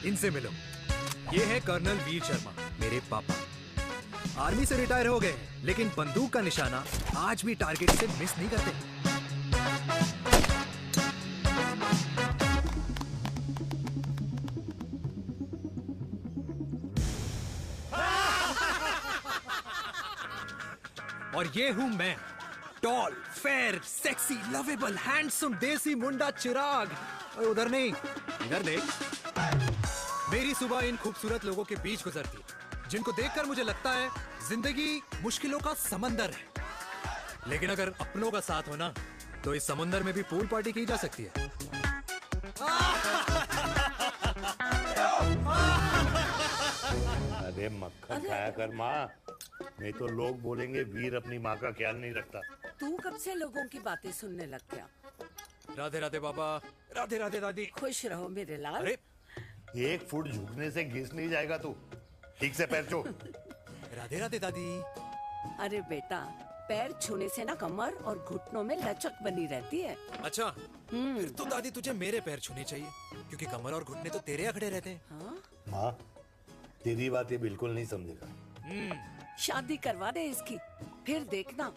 इनसे मिलो। ये है कर्नल वीर शर्मा, मेरे पापा। आर्मी से रिटायर हो गए हैं, लेकिन बंदूक का निशाना आज भी टारगेट से मिस नहीं करते। और ये हूं मैं, tall, fair, sexy, lovable, handsome, desi मुंडा चिराग। और उधर नहीं, इधर देख। मेरी सुबह इन खूबसूरत लोगों के बीच गुजरती है, जिनको देखकर मुझे लगता है जिंदगी मुश्किलों का समंदर है। लेकिन अगर अपनों का साथ हो ना, तो इस समुंदर में भी पूल पार्टी की जा सकती है। अरे मक्खन खाया कर माँ, नहीं तो लोग बोलेंगे वीर अपनी माँ का ख्याल नहीं रखता। तू कब से लोगों की बातें सुनने लग गया? राधे राधे बाबा, राधे राधे दादी। खुश रहो मेरे लाल। अरे 1 फुट झुकने से घिस नहीं जाएगा तू, ठीक से पैर छू। राधे राधे दादी। अरे बेटा, पैर छूने से ना कमर और घुटनों में लचक बनी रहती है। अच्छा, फिर तो दादी तुझे मेरे पैर छूने चाहिए, क्योंकि कमर और घुटने तो तेरे अकड़े रहते हैं। हाँ? माँ, तेरी बात ये बिल्कुल नहीं समझेगा। शादी करवा दे इसकी, फिर देखना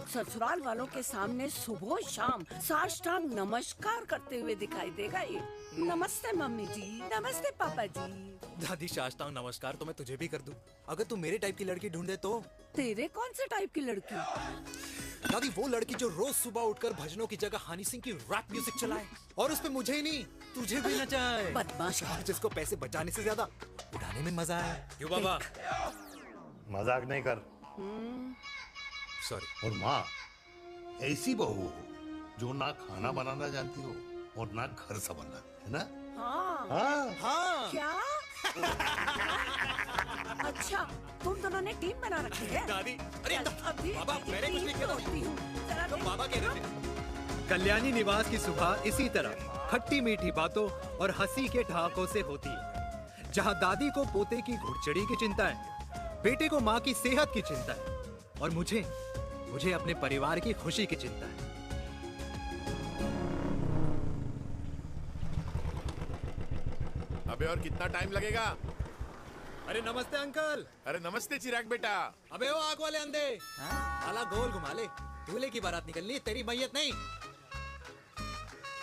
ससुराल वालों के सामने सुबह शाम साष्टांग नमस्कार करते हुए दिखाई देगा ये। नमस्ते मम्मी जी, नमस्ते पापा जी। दादी साष्टांग नमस्कार तो मैं तुझे भी कर दूं, अगर तू मेरे टाइप की लड़की ढूंढ दे तो। तेरे कौन से टाइप की लड़की? दादी वो लड़की जो रोज सुबह उठकर भजनों की जगह हनी सिंह की रैप म्यूजिक चलाए, और उसपे मुझे ही नहीं तुझे भी नचाए। बदमाश। और जिसको पैसे बचाने से ज्यादा उड़ाने में मजा आए। क्यों बाबा? मजाक नहीं कर। सॉरी। और माँ, ऐसी बहू हो जो ना खाना बनाना जानती हो और ना घर संभालना, है ना? हाँ। हाँ हाँ क्या? अच्छा, तुम दोनों ने टीम बना रखी है? दादी, अरे अभी बाबा, मैंने कुछ नहीं किया। होती हूँ। जरा तो देख। बाबा कह रहे थे। कल्याणी निवास की सुबह इसी तरह खट्टी मीठी बातों और हंसी के ठहाकों से होती है, जहां दादी को पोते की घुड़चड़ी की चिंता है, बेटे को माँ की सेहत की चिंता है, और मुझे अपने परिवार की खुशी की चिंता है। अबे और कितना टाइम लगेगा? अरे नमस्ते अंकल। अरे नमस्ते चिराग बेटा। अबे वो आग वाले अंधे, साला गोल घुमा ले। दूल्हे की बारात निकलनी है, तेरी मैयत नहीं।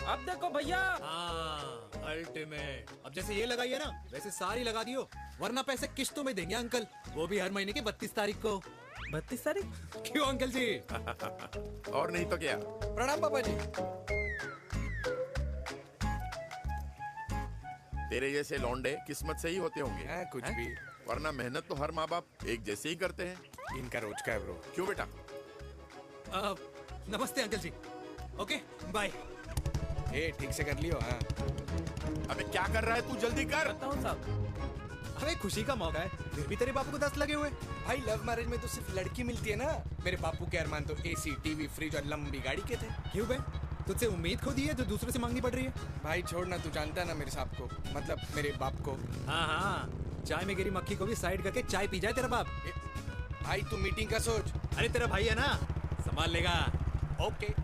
अब देखो भैया। हाँ, अल्टीमेट। अब जैसे ये लगाई है ना, वैसे सारी लगा दियो, वरना पैसे किश्तों में देंगे अंकल, वो भी हर महीने की 32 तारीख को। 32 तारीख? क्यों अंकल जी? और नहीं तो क्या। प्रणाम पापा जी। तेरे जैसे लौंडे किस्मत से ही होते होंगे। कुछ भी। वरना मेहनत तो हर माँ बाप एक जैसे ही करते हैं। इनका रोज का है ब्रो। क्यों बेटा? नमस्ते अंकल जी। Okay bye. ठीक से कर लियो। हाँ अबे क्या कर रहा है तू? जल्दी कर। बताओ साहब। अरे खुशी का मौका है, फिर भी तेरे बापू को 10 लगे हुए। भाई लव मैरिज में तो सिर्फ लड़की मिलती है ना। मेरे बापू के अरमान तो एसी, टीवी, फ्रिज और लंबी गाड़ी के थे। क्यों बे? तुझसे उम्मीद खो दी है जो दूसरे से मांगनी पड़ रही है? भाई छोड़ना, तू जानता है ना मेरे साहब को, मतलब मेरे बाप को। हाँ हाँ, चाय में गिरी मक्खी को भी साइड करके चाय पी जाए तेरा बाप। भाई तू मीटिंग का सोच। अरे तेरा भाई है ना, संभाल लेगा। ओके।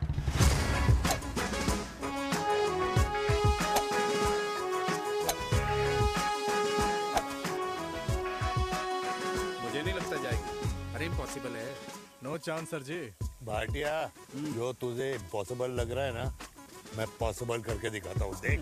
मुझे नहीं लगता जाएगी। अरे इम्पॉसिबल है। नो चांस सर जी। भाटिया, जो तुझे इम्पॉसिबल लग रहा है ना, मैं पॉसिबल करके दिखाता हूँ, देख।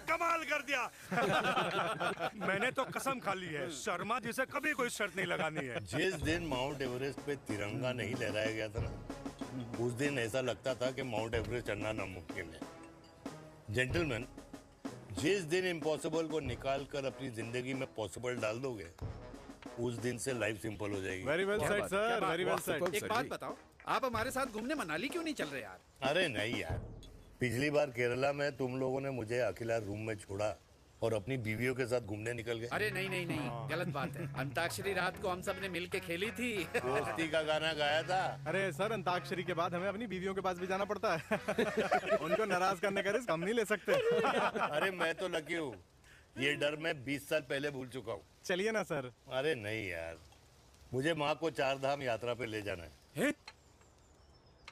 कमाल कर दिया। मैंने तो कसम खा ली है, शर्मा जी से कभी कोई शर्त नहीं लगानी है। जिस दिन माउंट एवरेस्ट पे तिरंगा नहीं लहराया गया था ना, उस दिन ऐसा लगता था कि माउंट एवरेस्ट चढ़ना नामुमकिन है। जेंटलमैन, जिस दिन इम्पॉसिबल को निकाल कर अपनी जिंदगी में पॉसिबल डाल दोगे, उस दिन से लाइफ सिंपल हो जाएगी। Very well said sir, very well said. एक बात बताओ, आप हमारे साथ घूमने मनाली क्यों नहीं चल रहे यार? अरे नहीं यार, पिछली बार केरला में तुम लोगों ने मुझे अकेला रूम में छोड़ा और अपनी बीवियों के साथ घूमने निकल गए। अरे नहीं नहीं नहीं, गलत बात है। अंताक्षरी रात को हम सब ने मिल के खेली थी। दोस्ती का गाना गाया था। अरे सर, अंताक्षरी के बाद हमें अपनी बीवियों के पास भी जाना पड़ता है। उनको नाराज करने का रिस्क हम नहीं ले सकते। अरे मैं तो लकी हूँ, ये डर मैं 20 साल पहले भूल चुका हूँ। चलिए ना सर। अरे नहीं यार, मुझे माँ को 4 धाम यात्रा पे ले जाना है।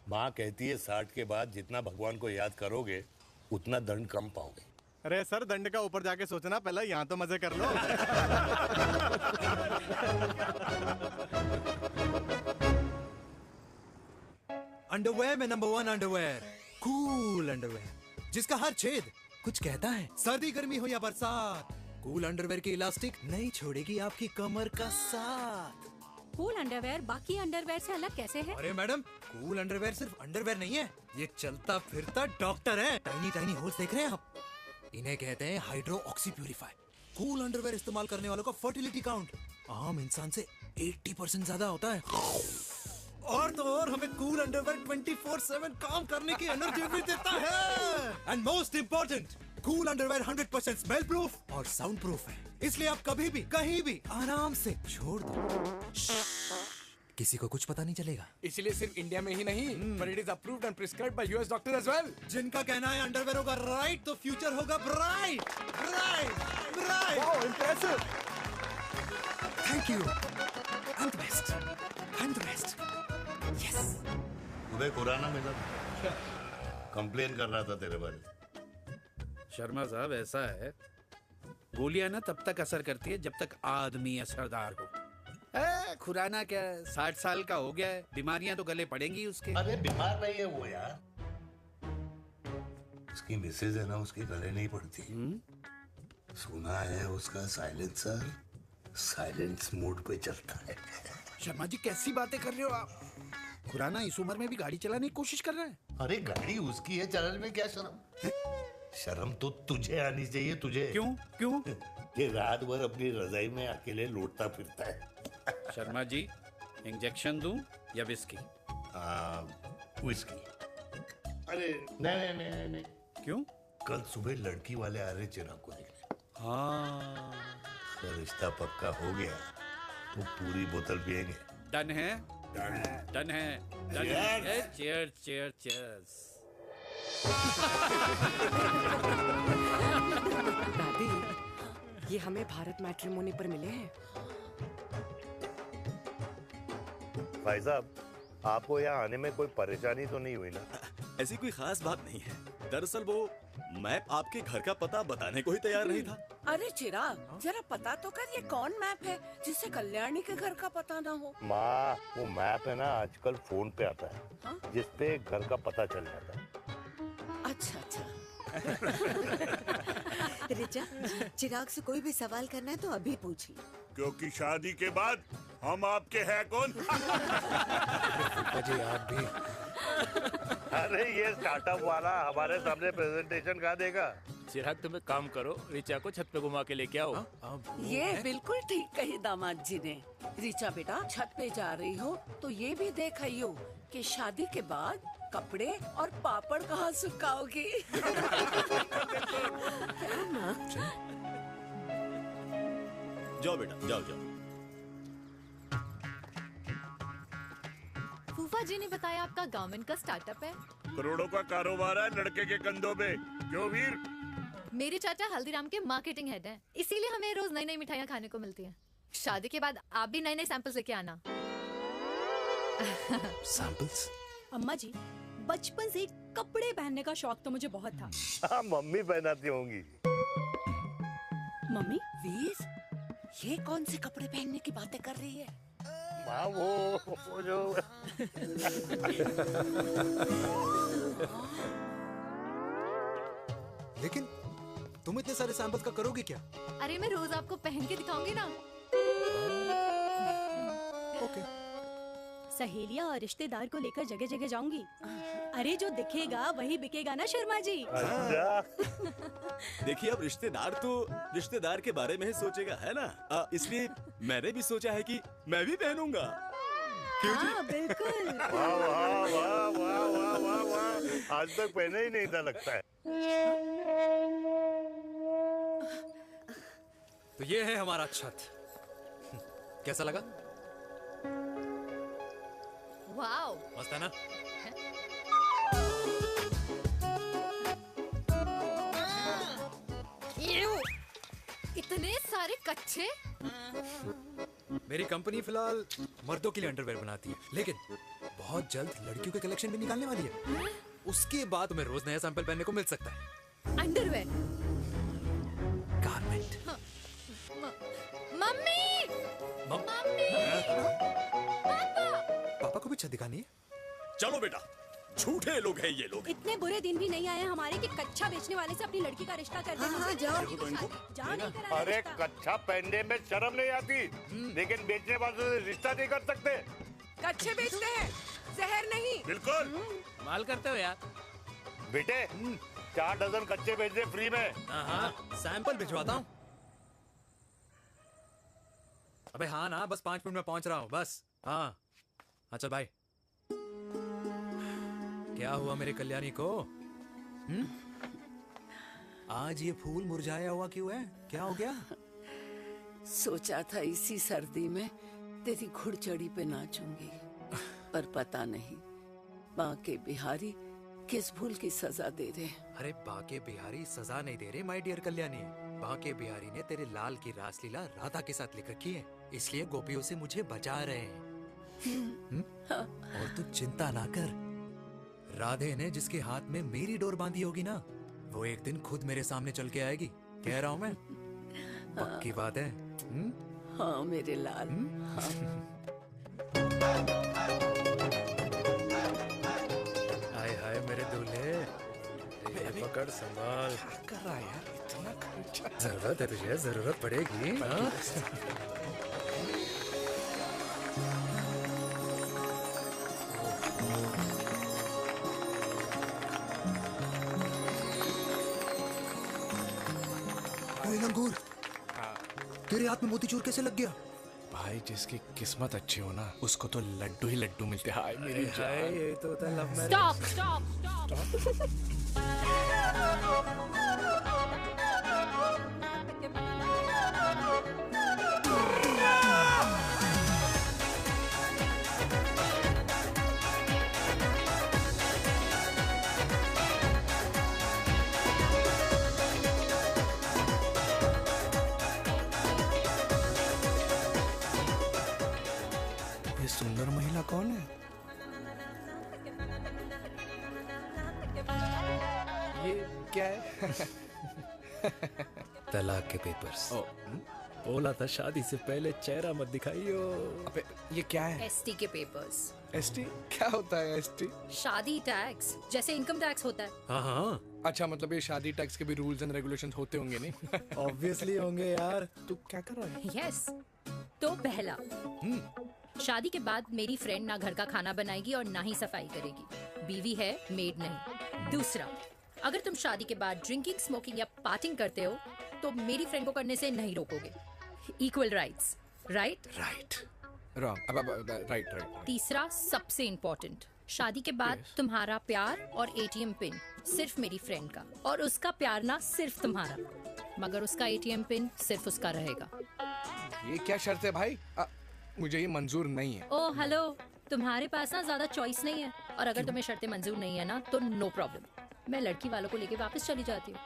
माँ कहती है 60 के बाद जितना भगवान को याद करोगे उतना दंड कम पाओगे। अरे सर, दंड का ऊपर जाके सोचना, पहले यहाँ तो मजे कर लो। अंडरवेयर में नंबर 1 अंडरवेयर, कूल अंडरवेयर, जिसका हर छेद कुछ कहता है। सर्दी गर्मी हो या बरसात, कूल अंडरवेयर की इलास्टिक नहीं छोड़ेगी आपकी कमर का साथ। कूल अंडरवेयर बाकी अंडरवेयर से अलग कैसे है? अरे मैडम, कूल अंडरवेयर सिर्फ अंडरवेयर नहीं है, ये चलता फिरता डॉक्टर है। टाइनी टाइनी होल्स देख रहे हैं आप? इन्हें कहते हैं hydro oxy purify. Cool underwear इस्तेमाल करने वालों का फर्टिलिटी काउंट आम इंसान से 80% ज्यादा होता है। और तो और हमें कूल अंडरवेयर 24/7 काम करने की एनर्जी भी देता है। And most important, cool underwear 100% smell proof और साउंड प्रूफ है, इसलिए आप कभी भी कहीं भी आराम से छोड़ दो, किसी को कुछ पता नहीं चलेगा। इसीलिए सिर्फ इंडिया में ही नहीं, but it is approved and prescribed by US doctor as well. जिनका कहना है अंडरवेयर होगा राइट तो फ्यूचर होगा bright, bright, bright. Wow, impressive. Thank you. I'm the best. I'm the best. Yes. तुम्हें खुराना मिला था, कंप्लेन कर रहा था तेरे बारे में। शर्मा साहब, ऐसा है, गोलियां ना तब तक असर करती है जब तक आदमी असरदार हो। खुराना क्या, 60 साल का हो गया है, बीमारियां तो गले पड़ेंगी उसके। अरे बीमार नहीं है वो यार, उसकी मिसेज है ना, उसके गले नहीं पड़ती। सुना है उसका साइलेंसर साइलेंस मोड पे चलता है। शर्मा जी, कैसी बातें कर रहे हो आप? खुराना इस उम्र में भी गाड़ी चलाने की कोशिश कर रहा है। अरे गाड़ी उसकी है, चलाने में क्या शर्म? शर्म तो तुझे आनी चाहिए, तुझे। क्यों क्यों? ये रात भर अपनी रजाई में अकेले लौटता फिरता है। शर्मा जी, इंजेक्शन दूं या विस्की? विस्की। अरे नहीं नहीं नहीं नहीं। क्यों? कल सुबह लड़की वाले आ रहे चिराग को देखने। हाँ, तो रिश्ता पक्का हो गया, वो पूरी बोतल पिएंगे। डन है, डन है, डन है, डन है। Cheers, cheers, cheers. दादी, ये हमें भारत मैट्रिमोनी पर मिले हैं। भाई साहब, आपको यहाँ आने में कोई परेशानी तो नहीं हुई ना? ऐसी कोई खास बात नहीं है। दरअसल वो मैप आपके घर का पता बताने को ही तैयार नहीं था। अरे चिराग, जरा पता तो कर, ये कौन मैप है जिससे कल्याणी के घर का पता ना हो? माँ, वो मैप है ना आजकल फोन पे आता है। हाँ? जिसपे घर का पता चल जाता है। अच्छा अच्छा। रिचा, चिराग से कोई भी सवाल करना है तो अभी पूछिए। क्योंकि शादी के बाद हम आपके हैं कौन? जी आप भी। अरे ये स्टार्टअप वाला हमारे सामने प्रेजेंटेशन कहाँ देगा? चिराग, तुम एक काम करो, रिचा को छत पे घुमा के लेके आओ। ये बिल्कुल ठीक कही दामाद जी ने। रिचा बेटा, छत पे जा रही हो तो ये भी देख आइयो कि शादी के बाद कपड़े और पापड़ कहाँ सुखाओगी। जाओ बेटा, जाओ जाओ। फूफा जी ने बताया आपका गवर्नमेंट का स्टार्टअप है। करोड़ों का कारोबार है लड़के के कंधों पे। क्यों वीर? मेरे चाचा हल्दीराम के मार्केटिंग हेड हैं, इसीलिए हमें रोज नई नई मिठाइयाँ खाने को मिलती हैं। शादी के बाद आप भी नए नए सैंपल्स लेके आना। सैंपल्स? अम्मा जी, बचपन से कपड़े पहनने का शौक तो मुझे बहुत था। हाँ, मम्मी पहनाती होंगी। मम्मी? वीर, ये कौन से कपड़े पहनने की बातें कर रही है? माँ, वो जो लेकिन तुम इतने सारे सैंपल्स का करोगे क्या? अरे मैं रोज आपको पहन के दिखाऊंगी ना। ओके। सहेलियां और रिश्तेदार को लेकर जगह जगह जाऊंगी। अरे जो दिखेगा वही बिकेगा ना शर्मा जी। देखिए, अब रिश्तेदार के बारे में ही सोचेगा, है ना? इसलिए मैंने भी सोचा है कि मैं भी पहनूंगा। हाँ, बिल्कुल। वाह वाह वाह वाह वाह वाह वाह, आज तक पहने ही नहीं था लगता है। तो ये है हमारा छत। कैसा लगा? वाओ, मस्त है ना? इतने सारे कच्चे। मेरी कंपनी फिलहाल मर्दों के लिए अंडरवेयर बनाती है, लेकिन बहुत जल्द लड़कियों के कलेक्शन भी निकालने वाली है। उसके बाद तुम्हें रोज नया सैंपल पहनने को मिल सकता है। अंडरवेयर? गारमेंट। मम्मी! मम्मी! पापा को भी छत दिखानी है। चलो बेटा, झूठे लोग हैं ये लोग। इतने बुरे दिन भी नहीं आए हमारे कि कच्चा बेचने वाले से अपनी लड़की का रिश्ता कर दें। हाँ, जाओ। जाओ नहीं करा अरे रिश्ता। कच्चा पहनने में शर्म नहीं आती, लेकिन बेचने वालों से रिश्ता नहीं कर सकते। कच्चे बेचते हैं, जहर नहीं। बिल्कुल। माल करते हो यार। बेटे 4 डजन कच्चे बेच दे फ्री में। हाँ, सैंपल भिजवाता हूँ। अबे हाँ ना, बस 5 मिनट में पहुंच रहा हूँ बस। हाँ अच्छा भाई। क्या हुआ मेरे कल्याणी को? आज ये फूल मुरझाया हुआ क्यों है? क्या हो गया? सोचा था इसी सर्दी में तेरी घुड़चड़ी पे नाचूंगी, पर पता नहीं बाके बिहारी किस भूल की सजा दे रहे। अरे बाके बिहारी सजा नहीं दे रहे माय डियर कल्याणी। बाके बिहारी ने तेरे लाल की रासलीला राधा के साथ लिख रखी है, इसलिए गोपियों से मुझे बचा रहे हैं। और तू चिंता ना कर, राधे ने जिसके हाथ में मेरी डोर बांधी होगी ना, वो एक दिन खुद मेरे सामने चल के आएगी। कह रहा हूँ मैं, पक्की बात है। हाँ मेरे लाल। हाय हाय मेरे दूल्हे, ये पकड़ संभाल। क्या कर रहा है यार, इतना खर्चा। जरूरत है तुझे, जरूरत पड़ेगी। हाँ? लंगूर, तेरे हाथ में मोतीचूर कैसे लग गया? भाई जिसकी किस्मत अच्छी हो ना, उसको तो लड्डू ही लड्डू मिलते हैं। हाय मेरी जान। ये तो होता है love marriage. Stop stop stop. ये सुंदर महिला कौन है? ये क्या है? तलाक के पेपर्स। बोला था शादी से पहले चेहरा मत दिखाइयो। अबे ये क्या है? एसटी के पेपर्स। एसटी क्या होता है? एसटी शादी टैक्स, जैसे इनकम टैक्स होता है। हाँ हाँ, अच्छा, मतलब ये शादी टैक्स के भी रूल्स एंड रेगुलेशंस होते होंगे नहीं? ऑब्वियसली होंगे यार। तू क्या कर रहा है? यस। तो पहला, शादी के बाद मेरी फ्रेंड ना घर का खाना बनाएगी और ना ही सफाई करेगी। बीवी है, मेड नहीं। दूसरा, अगर तुम शादी के बाद ड्रिंकिंग, स्मोकिंग या पार्टिंग करते हो तो मेरी फ्रेंड को करने से नहीं रोकोगे। Equal rights, right? Right. Wrong. अब राइट। तीसरा, सबसे इम्पोर्टेंट, शादी के बाद तुम्हारा प्यार और एटीएम पिन सिर्फ मेरी फ्रेंड का, और उसका प्यार ना सिर्फ तुम्हारा, मगर उसका एटीएम पिन सिर्फ उसका रहेगा। ये क्या शर्त है भाई? मुझे ये मंजूर नहीं है। ओ हेलो, तुम्हारे पास ना ज्यादा चॉइस नहीं है, और अगर तुम्हें शर्तें मंजूर नहीं है ना तो नो प्रॉब्लम, मैं लड़की वालों को लेके वापस चली जाती हूँ,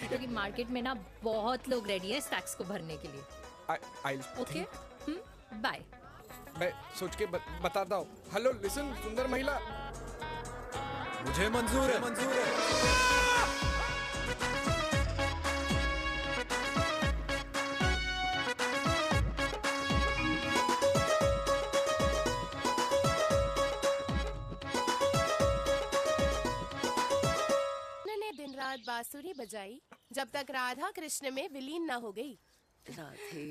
क्योंकि मार्केट में ना बहुत लोग रेडी हैं इस टैक्स को भरने के लिए। Okay, bye. मैं सोच के बताता हूँ। हेलो लिसन, सुंदर महिला, मुझे मंजूर है, मंजूर है। दिन रात बांसुरी बजाई जब तक राधा कृष्ण में विलीन ना हो गई। राधे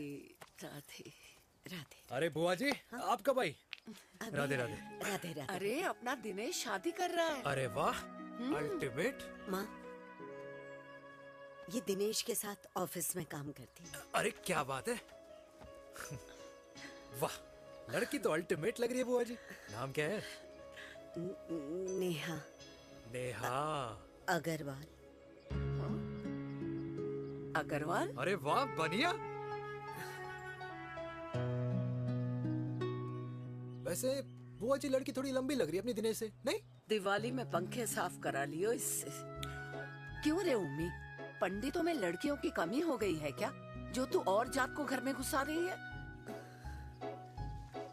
राधे राधे। अरे बुआ जी, आप कब आई? राधे राधे। राधे राधे। अरे अपना दिनेश शादी कर रहा है। अरे वाह, अल्टीमेट। माँ, ये दिनेश के साथ ऑफिस में काम करती है। अरे क्या बात है। वाह, लड़की तो अल्टीमेट लग रही है बुआ जी। नाम क्या है? नेहा। नेहा अग्रवाल। अग्रवाल? अरे वाह, बनिया। वैसे बुआ जी लड़की थोड़ी लंबी लग रही है अपनी दिनेश से, नहीं? दिवाली में पंखे साफ करा लियो इससे। क्यों रे उम्मी, पंडितों में लड़कियों की कमी हो गई है क्या, जो तू और जात को घर में घुसा रही है?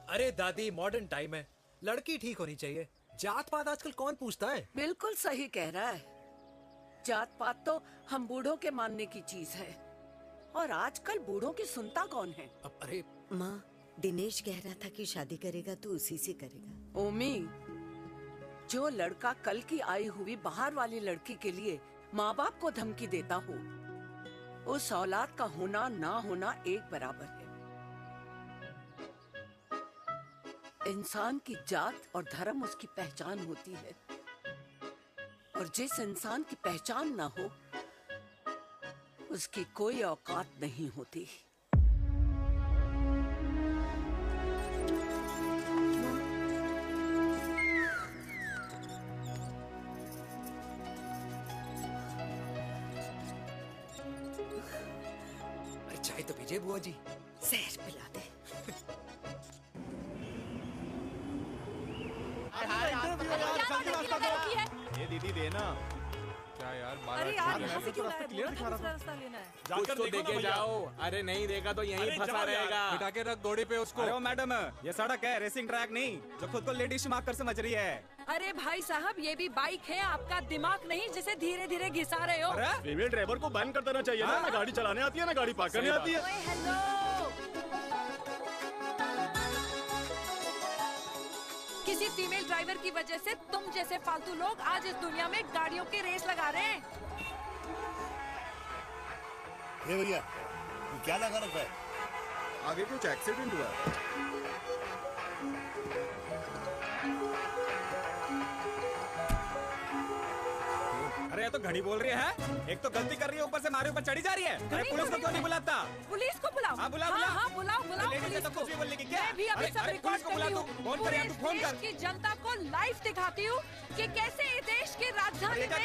अरे दादी, मॉडर्न टाइम है, लड़की ठीक होनी चाहिए। जात पात आजकल कौन पूछता है? बिल्कुल सही कह रहा है। जात पात तो हम बूढ़ों के मानने की चीज है, और आजकल बूढ़ों की सुनता कौन है? अरे माँ, दिनेश कह रहा था कि शादी करेगा तो उसी से करेगा। ओमी, जो लड़का कल की आई हुई बाहर वाली लड़की के लिए माँ बाप को धमकी देता हो, उस औलाद का होना ना होना एक बराबर है। इंसान की जात और धर्म उसकी पहचान होती है, और जिस इंसान की पहचान ना हो उसकी कोई औकात नहीं होती। अरे चाय तो पीजिए बुआ जी। जहर पिला दे। ये दीदी देना। क्या यार, अरे यार, यहाँ से क्यों लाए? बोला था दूसरा रास्ता लेना है। कुछ तो देके जाओ। अरे नहीं देगा तो यहीं फंसा रहेगा। बिठा के रख घोड़े पे उसको। अरे मैडम, ये सड़क है, रेसिंग ट्रैक नहीं जो खुद को लेडी शिमाक कर समझ रही है। अरे भाई साहब, ये भी बाइक है, आपका दिमाग नहीं जिसे धीरे धीरे घिसा रहे हो। फीमेल ड्राइवर को बैन कर देना चाहिए ना। ना गाड़ी चलाने आती है ना गाड़ी पार्क करने आती है। ओए हेलो, किसी फीमेल ड्राइवर की वजह से तुम जैसे फालतू लोग आज इस दुनिया में गाड़ियों की रेस लगा रहे हैं। ये भैया, ये क्या लगा रखा है? आगे कुछ एक्सीडेंट हुआ है। अरे ये तो घड़ी बोल रही है। एक तो गलती कर रही है, ऊपर से हमारे ऊपर चढ़ी जा रही है। अरे पुलिस को क्यों नहीं बुलाता? पुलिस को बुलाओ। हाँ बुलाओ, बुलाओ। हाँ बुलाओ, बुलाओ पुलिस को। कुछ भी बोलने की क्या? मैं भी अभी सब रिकॉर्ड कर रही हूँ। फोन कर यार, तू फोन कर। देश की जनता को लाइव दिखाती हूँ कि कैसे इस देश की राजधानी में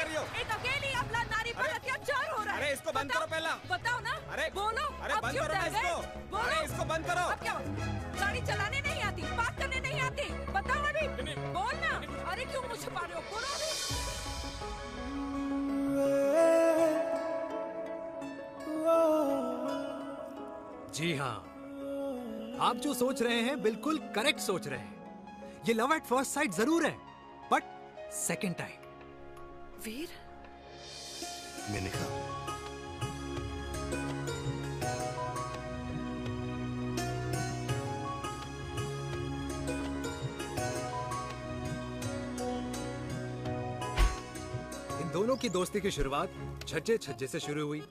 एक अकेली अबला नारी पर अत्याचार हो रहा है। अरे इसको बंद करो पहला। बताओ ना। अरे बोलो। अरे बंद करो ना इसको। अरे इसको बंद करो। अब क्या गाड़ी चलाने नहीं आती, बात करने नहीं आती? बताओ अभी, बोल ना। अरे क्यों मुझे छुपा रहे हो? बोलो अभी। जी हाँ, आप जो सोच रहे हैं बिल्कुल करेक्ट सोच रहे हैं। ये लव एट फर्स्ट साइट जरूर है, बट सेकंड टाइम। वीर, मैंने कहा इन दोनों की दोस्ती की शुरुआत छज्जे छज्जे से शुरू हुई।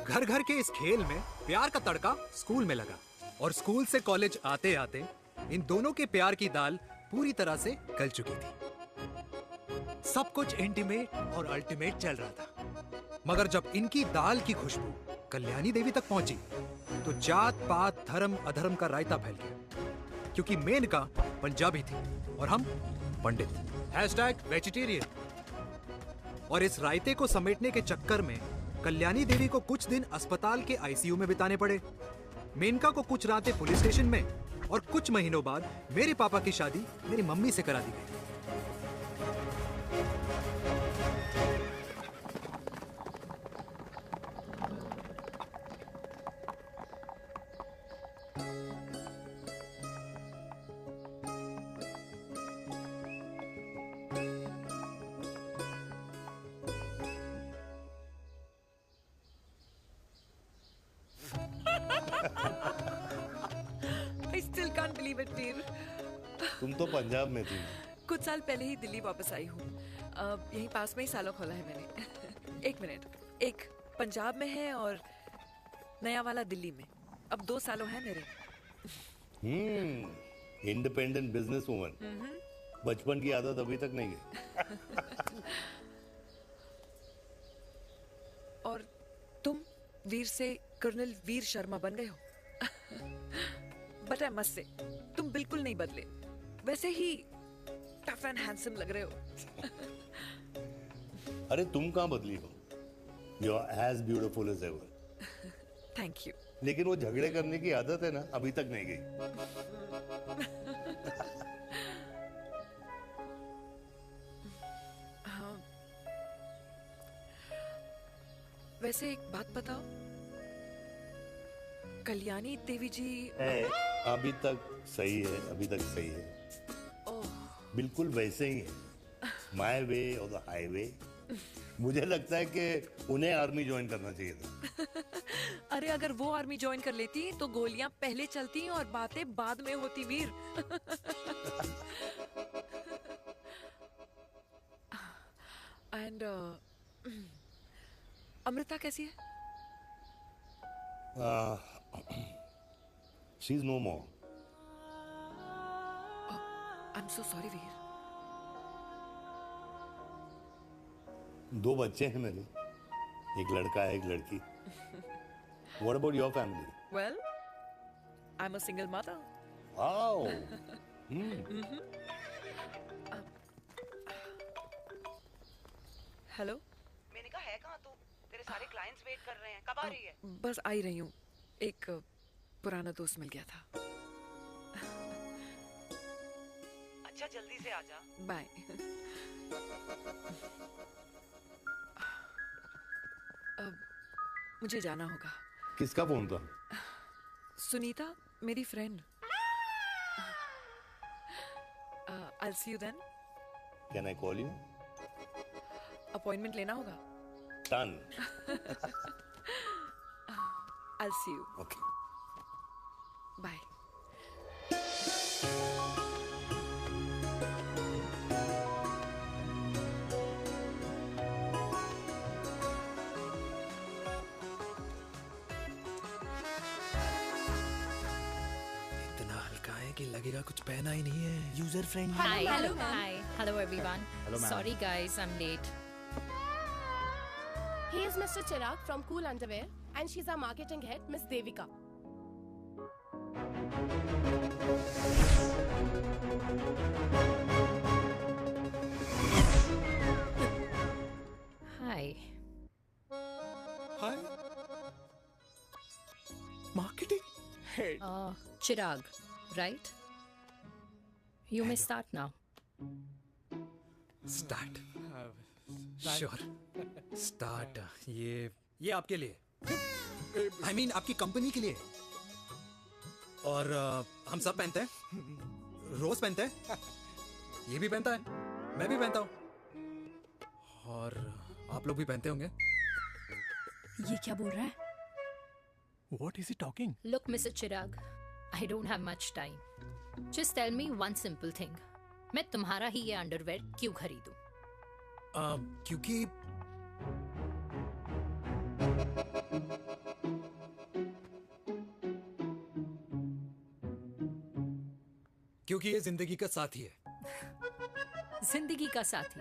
घर घर के इस खेल में प्यार का तड़का स्कूल में लगा, और स्कूल से कॉलेज आते आते इन दोनों के प्यार की दाल पूरी तरह से गल चुकी थी। सब कुछ इंटीमेट और अल्टीमेट चल रहा था, मगर जब इनकी दाल की खुशबू कल्याणी देवी तक पहुंची तो जात पात धर्म अधर्म का रायता फैल गया, क्योंकि मेनका पंजाबी थी और हम पंडित। #वेजिटेरियन। और इस रायते को समेटने के चक्कर में कल्याणी देवी को कुछ दिन अस्पताल के आईसीयू में बिताने पड़े, मेनका को कुछ रातें पुलिस स्टेशन में, और कुछ महीनों बाद मेरे पापा की शादी मेरी मम्मी से करा दी गई। I still can't believe it, वीर। तुम तो पंजाब में थी। कुछ साल पहले ही दिल्ली वापस आई हूँ। यहीं पास में ही सालों खोला है मैंने। एक मिनट, एक पंजाब में है और नया वाला दिल्ली में। अब 2 सालों है मेरे। Independent business woman. बचपन की आदत अभी तक नहीं है। और तुम वीर से कर्नल वीर शर्मा बन गए हो। बट आई मस्ट से, तुम बिल्कुल नहीं बदले, वैसे ही टफ एंड हैंडसम लग रहे हो। अरे तुम कहाँ बदली हो? You are as beautiful as ever. Thank you. लेकिन वो झगड़े करने की आदत है ना, अभी तक नहीं गई। वैसे एक बात बताओ, कल्याणी देवी जी अभी तक सही है, अभी तक सही है, बिल्कुल वैसे ही है, माय वे और द हाईवे। मुझे लगता है कि उन्हें आर्मी ज्वाइन करना चाहिए था। अरे अगर वो आर्मी ज्वाइन कर लेती तो गोलियां पहले चलती और बातें बाद में होती वीर। एंड अमृता कैसी है? She is no more. I am so sorry Veer. 2 बच्चे हैं मेरे, एक लड़का है, एक लड़की। What about your family? Well, I'm a single mother. Wow. Hello. मैंने कहा है कहाँ तू? तेरे सारे क्लाइंट्स वेट कर रहे हैं, कब आ रही है? बस आ ही रही हूँ, एक पुराना दोस्त मिल गया था। अच्छा जल्दी से आ जा। बाय। अब मुझे जाना होगा। किसका फोन था? सुनीता, मेरी friend. I'll see you then. Can I call you? Appointment लेना होगा। Done. I'll see you. Okay. Bye. कि लगेगा कुछ पहना ही नहीं है। User friendly. Hello everyone. Hello, ma'am. Sorry guys, I'm late. He is Mr. Chirag from Cool Underwear and she's our marketing head, Miss Devika. Hi. Hi. Marketing head. Chirag, right? You may start now. Start. Sure. Start. ये आपके लिए। I mean आपकी company के लिए। और हम सब पहनते हैं। रोज पहनते हैं। ये भी पहनता है, मैं भी पहनता हूँ, और आप लोग भी पहनते होंगे। ये क्या बोल रहा है? What is he talking? Look, Mr. Chirag, I don't have much time. Just tell me one simple thing. मैं तुम्हारा ही ये अंडरवेयर क्यों खरीदूं? क्योंकि ये जिंदगी का साथी है। जिंदगी का साथी?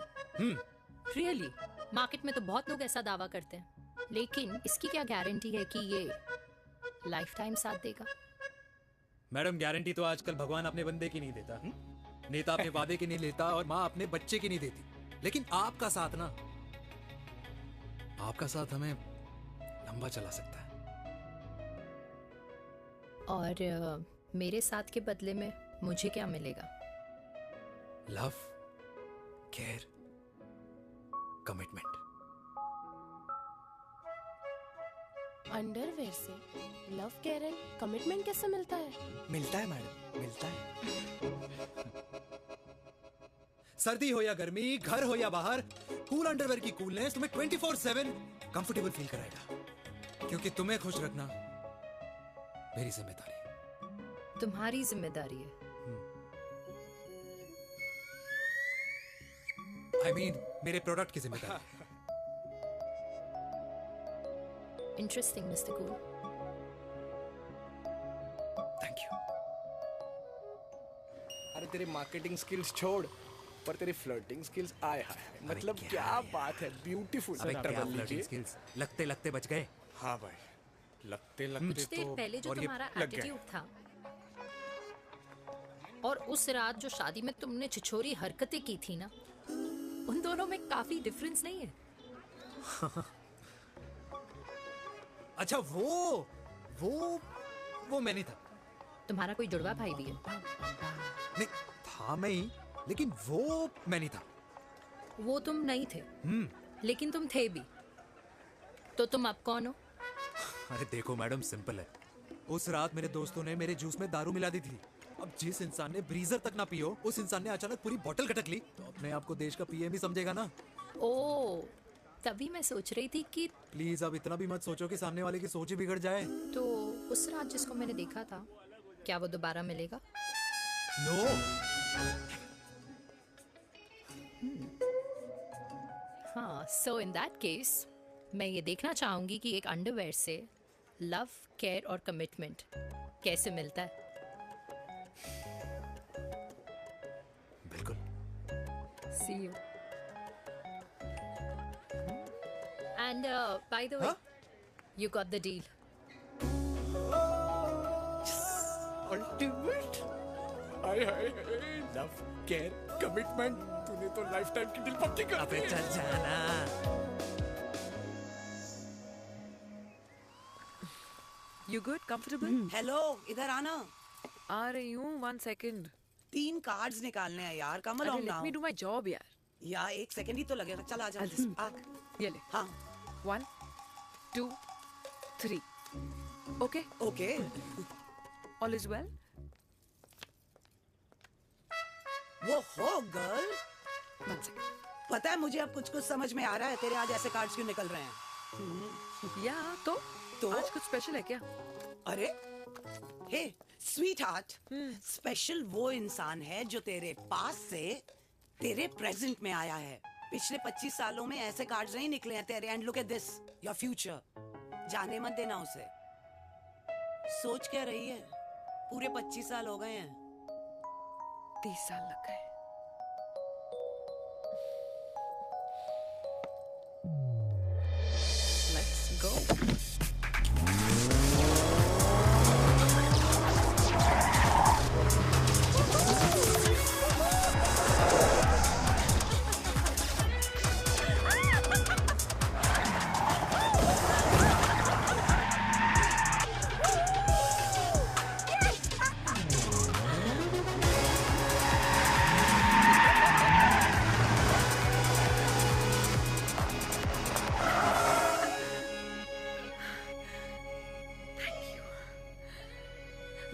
Really? मार्केट में तो बहुत लोग ऐसा दावा करते हैं, लेकिन इसकी क्या गारंटी है कि ये लाइफ टाइम साथ देगा? मैडम, गारंटी तो आजकल भगवान अपने बंदे की नहीं देता, नेता अपने वादे की नहीं लेता, और माँ अपने बच्चे की नहीं देती, लेकिन आपका साथ ना, आपका साथ हमें लंबा चला सकता है। और मेरे साथ के बदले में मुझे क्या मिलेगा? Love, care, commitment. अंडरवेयर से लव, केयर एंड कमिटमेंट कैसे मिलता है? मिलता है मैडम, मिलता है। सर्दी हो या गर्मी, घर हो या बाहर, कूल अंडरवेयर की कूलनेस तुम्हें 24/7 कंफर्टेबल फील कराएगा, क्योंकि तुम्हें खुश रखना मेरी जिम्मेदारी है। तुम्हारी जिम्मेदारी है? I mean, मेरे प्रोडक्ट की जिम्मेदारी है। Interesting, Mr. Cool. Thank you. अरे तेरे मार्केटिंग स्किल्स छोड़, पर तेरी फ्लर्टिंग स्किल्स आए हाय, मतलब क्या बात है, ब्यूटीफुल। स्किल्स लगते लगते बच गए। हाँ भाई, लगते कुछ लगते देर तो पहले जो और ये तुम्हारा लग गए। एटीट्यूड था, और उस रात जो शादी में तुमने छिछोरी हरकतें की थी ना, उन दोनों में काफी डिफरेंस नहीं है? अच्छा, वो मैं नहीं था। तुम्हारा कोई जुड़वा भाई भी है? नहीं था मैं ही, लेकिन वो मैं नहीं था। वो तुम नहीं थे, लेकिन तुम थे भी। तो तुम अब कौन हो? अरे देखो मैडम, सिंपल है। उस रात मेरे दोस्तों ने मेरे जूस में दारू मिला दी थी। अब जिस इंसान ने ब्रीजर तक ना पियो, उस इंसान ने अचानक पूरी बोतल खटक ली, तो अपने आप को देश का पीएम ही समझेगा ना। ओ, तभी मैं सोच रही थी कि प्लीज अब इतना भी मत सोचो कि सामने वाले की सोच ही बिगड़ जाए। तो उस रात जिसको मैंने देखा था, क्या वो दोबारा मिलेगा? नो। हाँ, सो इन दैट केस मैं ये देखना चाहूंगी कि एक अंडरवेयर से लव, केयर और कमिटमेंट कैसे मिलता है। बिल्कुल। See you. And by the way, you got the deal. Ultimate. Hi hi hi, love, care, commitment, तूने तो लाइफ टाइम की डील पक्की कर दी। अबे चल जाना। You good? Comfortable? हेलो, इधर आना। आ रही हूँ, 1 second. 3 कार्ड्स निकालने हैं यार, कम अरे along let now। me do my job यार. यार 1 सेकंड ही तो लगेगा, चल आजा। आ। ये ले. हाँ। 1, 2, 3. Okay? Okay. All is well? वो हो गर्ल। 1 second. पता है मुझे अब कुछ समझ में आ रहा है, तेरे आज ऐसे कार्ड्स क्यों निकल रहे हैं। या तो आज कुछ स्पेशल है क्या? अरे हे स्वीट हार्ट, स्पेशल वो इंसान है जो तेरे पास से तेरे प्रेजेंट में आया है। पिछले 25 सालों में ऐसे कार्ड्स नहीं निकले हैं तेरे। And look at this, your future. जाने मत देना उसे। सोच क्या रही है, पूरे 25 साल हो गए हैं। 30 साल लग गए। Let's go.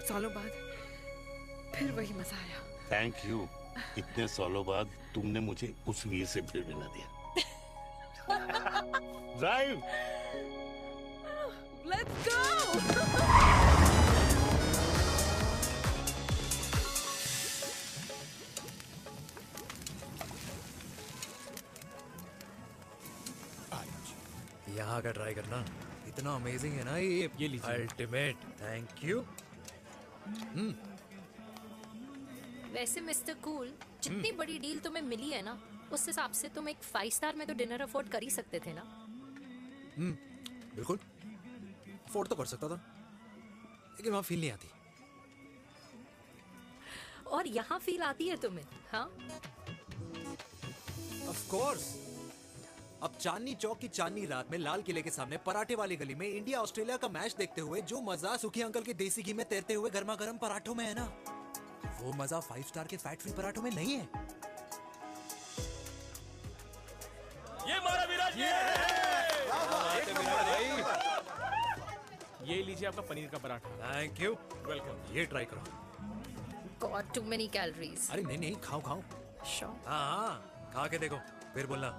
सालों बाद फिर वही मजा आया। Thank you. इतने सालों बाद तुमने मुझे उस वीर से फिर मिला दिया। ड्राइव। Let's go. यहाँ का ट्राई करना, इतना अमेजिंग है ना ये लीजिए। अल्टीमेट। Thank you. वैसे मिस्टर कूल, जितनी बड़ी डील तुम्हें मिली है ना, उस हिसाब से तुम एक 5 स्टार में तो डिनर अफोर्ड कर ही सकते थे ना। बिल्कुल अफोर्ड तो कर सकता था, लेकिन वहां फील नहीं आती। और यहाँ फील आती है तुम्हें? हाँ, ऑफ कोर्स। अब चांदनी चौक की चांदनी रात में लाल किले के सामने पराठे वाली गली में इंडिया ऑस्ट्रेलिया का मैच देखते हुए जो मजा सुखी अंकल के देसी घी में तैरते हुए गर्मा गर्म पराठों में है ना, वो मजा 5 स्टार के फैट फ्री पराठों में नहीं है। ये मारा विराज। ये लीजिए आपका पनीर का पराठा। Thank you. वेलकम। ये ट्राई करो। God, too many calories. अरे नहीं नहीं, खाओ खाओ। Sure. हाँ, खा के देखो फिर बोलना।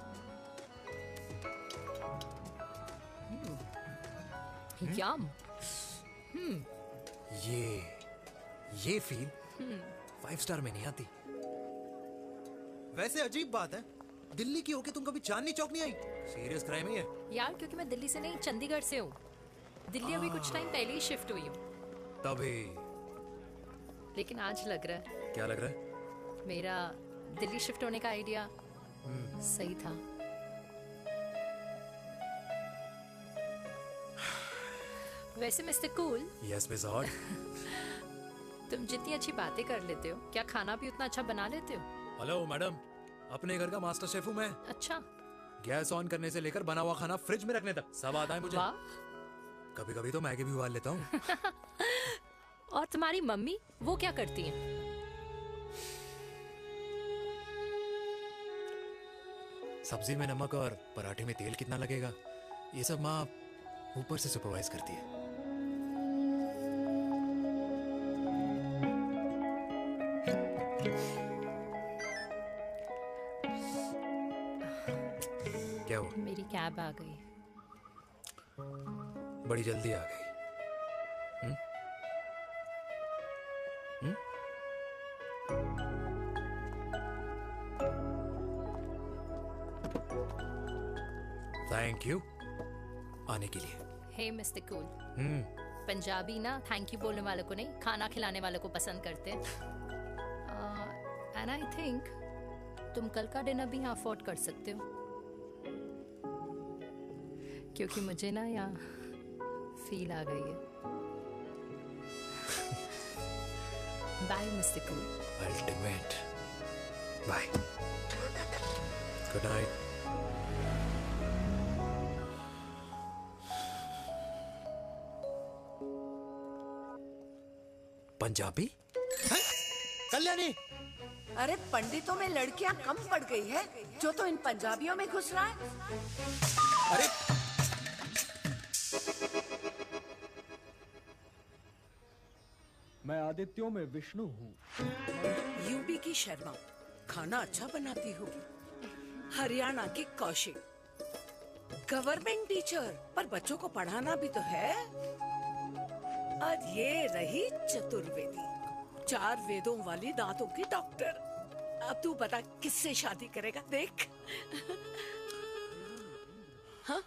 Yum. ये फील 5 स्टार में नहीं आती। वैसे अजीब बात है, दिल्ली की होके तुम कभी चांदनी चौक नहीं आई? सीरियस क्राइम ही है यार, क्योंकि मैं दिल्ली से नहीं, चंडीगढ़ से हूँ। दिल्ली अभी कुछ टाइम पहले ही शिफ्ट हुई हूँ। तभी। लेकिन आज लग रहा है, क्या लग रहा है? मेरा दिल्ली शिफ्ट होने का आइडिया सही था। वैसे mister cool, yes miss hot. तुम जितनी अच्छी बातें कर लेते हो, क्या खाना भी उतना अच्छा बना लेते हो? हेलो मैडम, अपने घर का मास्टर शेफ हूँ मैं। अच्छा। गैस ऑन करने से लेकर बना हुआ खाना फ्रिज में रखने तक सब आता है मुझे। कभी कभी तो मैगी भी उबाल लेता हूँ। और तुम्हारी मम्मी, वो क्या करती हैं? सब्जी में नमक और पराठे में तेल कितना लगेगा, ये सब माँ ऊपर से सुपरवाइज करती है। क्या हुआ? मेरी कैब आ गई। बड़ी जल्दी आ गई। थैंक यू आने के लिए। हे मिस्टर कूल, पंजाबी ना थैंक यू बोलने वालों को नहीं, खाना खिलाने वालों को पसंद करते हैं। एंड आई थिंक तुम कल का डिनर भी यहाँ अफोर्ड कर सकते हो, क्योंकि मुझे ना यहाँ फील आ गई है। Bye mister cool. Ultimate. Bye. Good night. Punjabi? Kalyani, अरे पंडितों में लड़कियां कम पड़ गई है जो तो इन पंजाबियों में घुस रहा है। अरे मैं आदित्यों में विष्णु हूँ। यूपी की शर्मा, खाना अच्छा बनाती होगी। हरियाणा की कौशिक, गवर्नमेंट टीचर, पर बच्चों को पढ़ाना भी तो है। और ये रही चतुर्वेदी, 4 वेदों वाली दांतों की डॉक्टर। अब तू बता किससे शादी करेगा? देख। हाँ?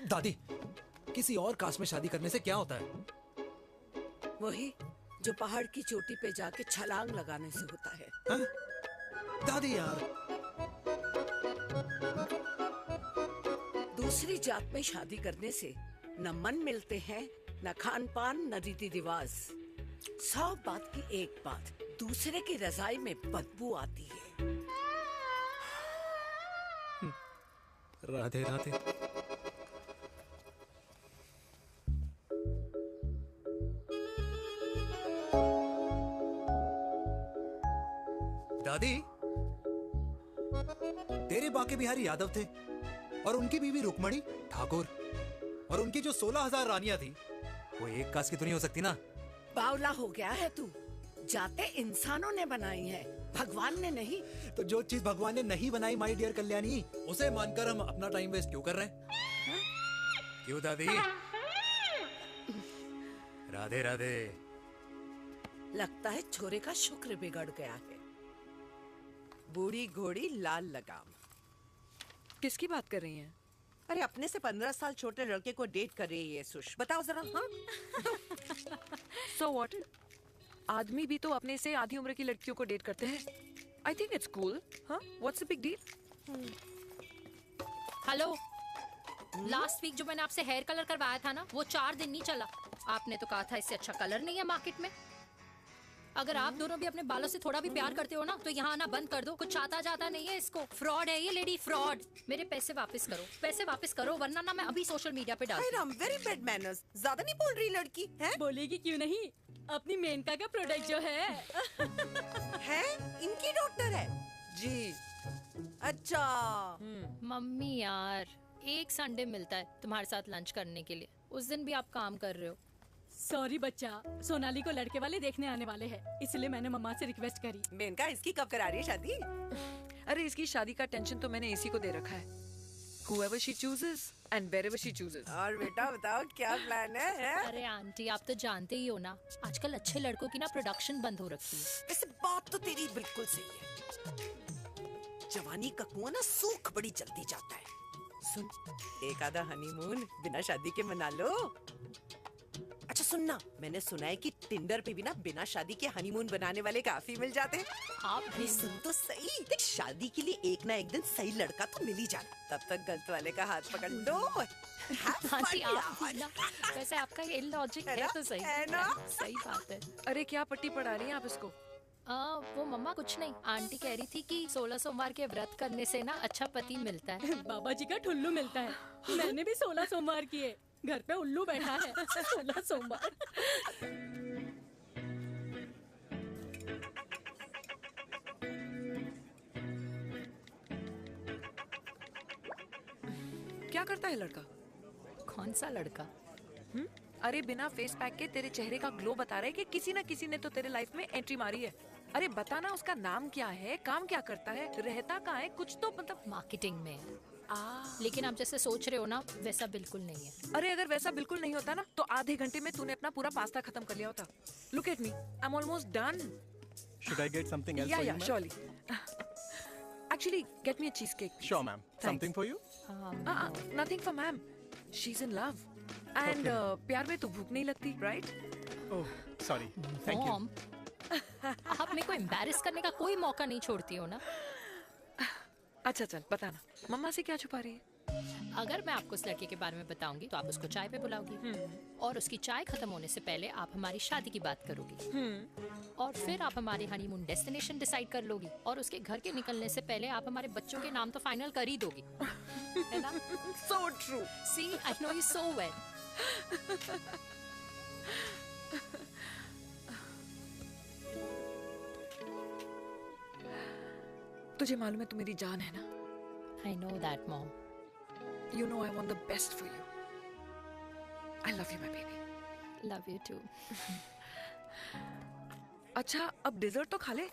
दादी, किसी और कास्ट में शादी करने से क्या होता है? वही जो पहाड़ की चोटी पे जाके छलांग लगाने से होता है। हाँ? दादी यार, दूसरी जात में शादी करने से न मन मिलते हैं, न खान पान, न रीति रिवाज। 100 बात की एक बात, दूसरे की रजाई में बदबू आती है। राधे राधे। दादी, तेरे बाके बिहारी यादव थे और उनकी बीवी रुक्मणी ठाकुर, और उनकी जो 16,000 रानियां थी वो एक कास्ट की तो नहीं हो सकती ना? बावला हो गया है तू। जाते इंसानों ने बनाई है, भगवान ने नहीं। तो जो चीज भगवान ने नहीं बनाई माय डियर कल्याणी, उसे मानकर हम अपना टाइम वेस्ट क्यों कर रहे हैं? क्यों दादी? राधे राधे। लगता है छोरे का शुक्र बिगड़ गया है। बूढ़ी घोड़ी लाल लगाम। किसकी बात कर रही हैं? अरे अपने से 15 साल छोटे लड़के को डेट कर रही है ये सुश। बताओ जरा। हाँ? So what? आदमी भी तो अपने से आधी उम्र की लड़कियों को डेट करते हैं। I think it's cool. हाँ? What's the big deal? Hello, last week जो मैंने आपसे हेयर कलर करवाया था ना, वो 4 दिन नहीं चला। आपने तो कहा था इससे अच्छा कलर नहीं है मार्केट में। अगर आप दोनों भी अपने बालों से थोड़ा भी प्यार करते हो ना, तो यहाँ आना बंद कर दो। कुछ आता जाता नहीं है इसको। फ्रॉड है ये लेडी, फ्रॉड। मेरे पैसे वापस करो, पैसे वापस करो, वरना ना मैं अभी सोशल मीडिया पे डाल दूँ। Very bad manners. ज्यादा नहीं बोल रही लड़की है? बोलेगी क्यों नहीं? अपनी मेनका का प्रोडक्ट जो है इनकी डॉक्टर है जी। अच्छा मम्मी यार, एक संडे मिलता है तुम्हारे साथ लंच करने के लिए, उस दिन भी आप काम कर रहे हो। सॉरी बच्चा, सोनाली को लड़के वाले देखने आने वाले हैं, इसलिए मैंने मम्मा से रिक्वेस्ट करी। मेनका, इसकी कब करा रही है शादी? अरे इसकी शादी का टेंशन तो मैंने इसी को दे रखा है। Whoever she chooses and wherever she chooses. और बेटा बताओ क्या प्लान है? अरे आंटी, आप तो जानते ही हो ना, आजकल अच्छे लड़कों की ना प्रोडक्शन बंद हो रखी है। वैसे बात तो तेरी बिल्कुल सही है। जवानी का कुआं ना सूख बड़ी जल्दी जाता है। सुन, एक आधा हनीमून बिना शादी के मना लो। अच्छा सुनना, मैंने सुना है कि टिंडर पे भी ना बिना शादी के हनीमून बनाने वाले काफी मिल जाते हैं। आप अरे सुन तो सही, देख शादी के लिए एक ना एक दिन सही लड़का तो मिल ही जाना। तब तक गलत वाले का हाथ पकड़ लो। आंटी आप भी ना, वैसे आपका ये लॉजिक है तो सही है ना? सही बात है। अरे क्या पट्टी पढ़ा रही हैं आप इसको? वो मम्मा कुछ नहीं, आंटी कह रही थी कि 16 सोमवार के व्रत करने से ना अच्छा पति मिलता है। बाबा जी का ठुल्लू मिलता है। मैंने भी 16 सोमवार किए, घर पे उल्लू बैठा है। 16 सोमवार। क्या करता है लड़का? कौन सा लड़का? अरे बिना फेस पैक के तेरे चेहरे का ग्लो बता रहा है कि किसी ना किसी ने तो तेरे लाइफ में एंट्री मारी है। अरे बताना उसका नाम क्या है, काम क्या करता है, रहता कहाँ है, कुछ तो मतलब। मार्केटिंग में। लेकिन आप जैसे सोच रहे हो ना, वैसा बिल्कुल नहीं है। अरे अगर वैसा बिल्कुल नहीं होता ना तो आधे घंटे में तूने अपना पूरा पास्ता खत्म कर लिया होता। Look at me, I am almost done. Should I get something else Yeah, for yeah, you, ma'am? surely. Actually, get me a cheesecake. please. Sure, ma'am. Thanks. Something for you? Nothing for ma'am. She's in love. And प्यार में तो भूख नहीं लगती, right? Oh, sorry. Thank you. Mom, आप मेरे को embarrass करने का कोई मौका नहीं छोड़ती हो ना। अच्छा चल बताना, मम्मा से क्या छुपा रही है? अगर मैं आपको उस लड़के के बारे में बताऊंगी तो आप उसको चाय पे बुलाओगी और उसकी चाय खत्म होने से पहले आप हमारी शादी की बात करोगी और फिर आप हमारे हनीमून डेस्टिनेशन डिसाइड कर लोगी और उसके घर के निकलने से पहले आप हमारे बच्चों के नाम तो फाइनल कर ही दोगी, है ना? So true. See, I know you so well. तुझे मालूम है तू मेरी जान है ना? I know that, Mom. You know I want the best for you. I love you, my baby. Love you too. अच्छा अब डिजर्ट तो खा ले।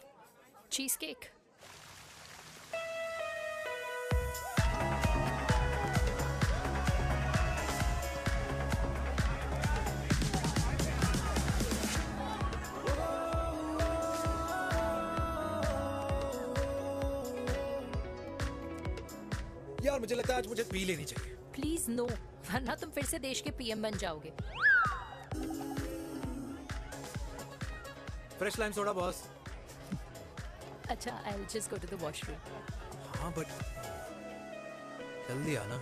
Cheese cake. यार मुझे लगता है आज मुझे पी लेनी चाहिए। प्लीज नो, वरना तुम फिर से देश के पीएम बन जाओगे। Fresh lime soda boss. अच्छा, I'll just go to the washroom. हाँ बट जल्दी आना।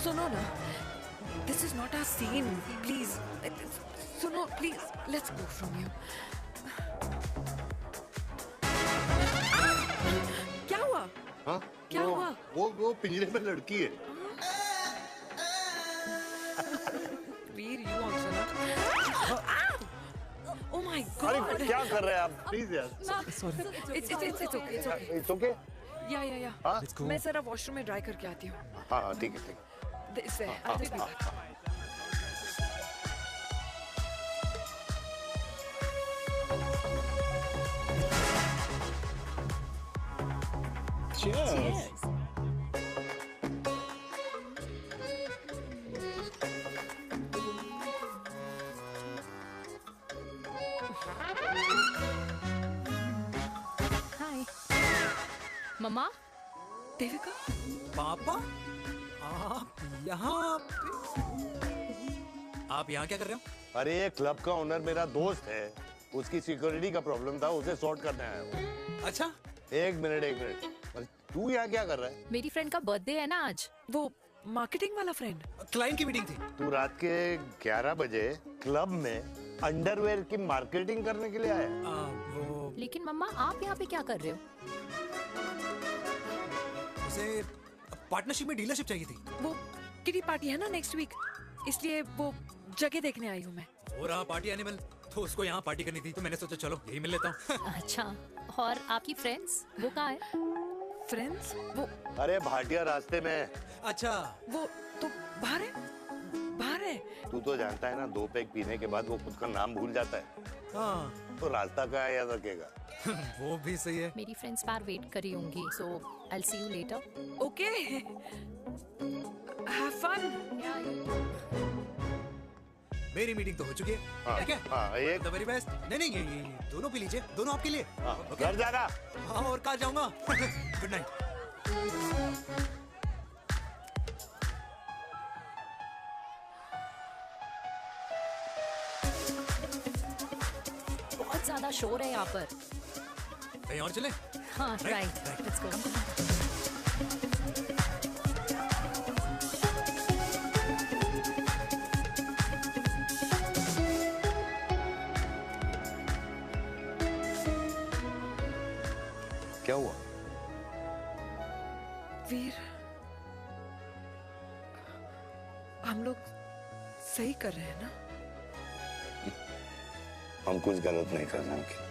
सुनो ना, this is not our scene. Please, सुनो please, let's go from here. क्या हुआ? हाँ? क्या हुआ? वो पिंजरे में लड़की है। वीर, you also ना? Oh my God! अरे क्या कर रहे हैं आप? Please यार। Sorry. It's okay. It's okay. It's okay? Yeah. हाँ? मैं जरा वॉशरूम में ड्राई करके आती हूँ। हाँ ठीक है। This way. I'll just be back. Cheers. हाय मम्मा। देविका। पापा आप यहाँ आप यहाँ क्या कर रहे हो? अरे ये क्लब का ओनर मेरा दोस्त है, उसकी सिक्योरिटी का प्रॉब्लम था, उसे सॉर्ट करने आया हूँ। अच्छा एक मिनट अरे तू यहाँ क्या कर रहा है? मेरी फ्रेंड का बर्थडे है ना आज। वो मार्केटिंग वाला फ्रेंड। क्लाइंट की मीटिंग थी। तू रात के 11 बजे क्लब में अंडरवेयर की मार्केटिंग करने के लिए आया? लेकिन मम्मा आप यहाँ पे क्या कर रहे हो? उसे पार्टनरशिप में डीलरशिप चाहिए थी। वो किटी पार्टी है ना नेक्स्ट वीक, इसलिए वो जगह देखने आई हूँ मैं। हो रहा पार्टी एनिमल, तो उसको यहाँ पार्टी करनी थी, तो मैंने सोचा चलो यही मिल लेता हूँ। अच्छा, और आपकी फ्रेंड्स वो कहाँ है? फ्रेंड्स वो अरे भाटिया रास्ते में। अच्छा वो तो बाहर है। तू तो जानता है ना, 2 पैक पीने के बाद वो खुद का नाम भूल जाता है। हाँ तो रास्ता कहाँ याद रखेगा? वो भी सही है। मेरी फ्रेंड्स बाहर वेट कर रही होंगी, so I'll see you later. Okay. Have fun. मेरी मीटिंग तो हो चुकी है। हाँ, ठीक है? हाँ, एक The very best. नहीं ये दोनों पी लीजिए, दोनों आपके लिए। घर जाना। हाँ और कहाँ जाऊंगा? Good night. बहुत ज्यादा शोर है यहाँ पर। कहीं और चले? हाँ राइट, लेट्स गो। क्या हुआ? वीर, हम लोग सही कर रहे हैं ना? हम कुछ गलत नहीं कर रहे हैं।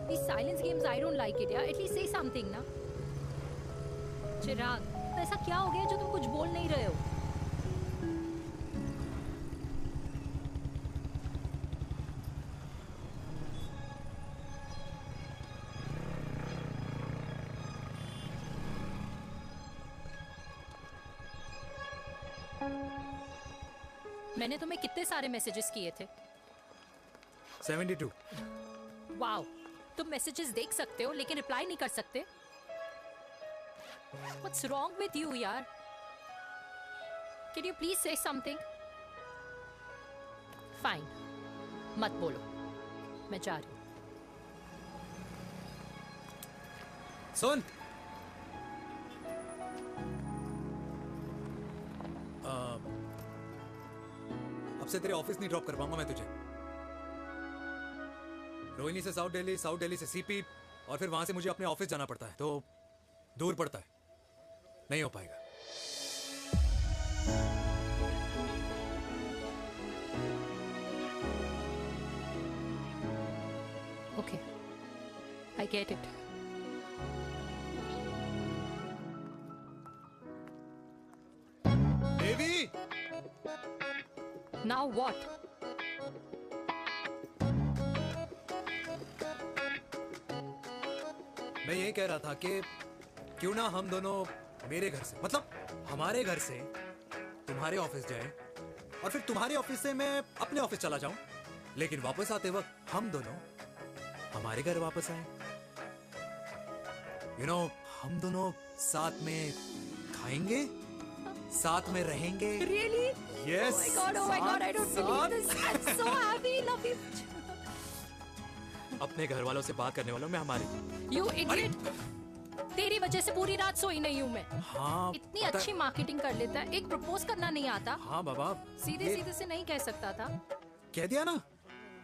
These silence games, I don't like it, yeah. At least say something, ना. चिराग, तो ऐसा क्या हो गया जो तुम कुछ बोल नहीं रहे हो? मैंने तुम्हें कितने सारे मैसेजेस किए थे? 72. वाओ, तुम मैसेजेस देख सकते हो लेकिन रिप्लाई नहीं कर सकते? What's wrong with you, यार? Can you please say something? Fine, मत बोलो, मैं जा रही हूँ. सुन, अब से तेरे ऑफिस नहीं ड्रॉप कर पाऊंगा मैं तुझे. रोहिणी से साउथ दिल्ली से सीपी, और फिर वहां से मुझे अपने ऑफिस जाना पड़ता है, तो दूर पड़ता है, नहीं हो पाएगा. Okay, I get it. Devi! Now what? मैं ये कह रहा था कि क्यों ना हम दोनों मेरे घर से, मतलब हमारे घर से तुम्हारे ऑफिस जाए, और फिर तुम्हारे ऑफिस से मैं अपने ऑफिस चला जाऊं, लेकिन वापस आते वक्त हम दोनों हमारे घर वापस आए. यू नो, हम दोनों साथ में खाएंगे, साथ में रहेंगे. Really? Yes. Oh my God, I don't believe this. I'm so happy, love you. अपने घर वालों से बात करने वालों में हमारी. You idiot. तेरी वजह से पूरी रात सोई नहीं हूँ मैं. हाँ, इतनी अच्छी मार्केटिंग कर लेता है, एक प्रपोज करना नहीं आता. हाँ बाबा, सीधे से नहीं कह सकता था. कह दिया ना.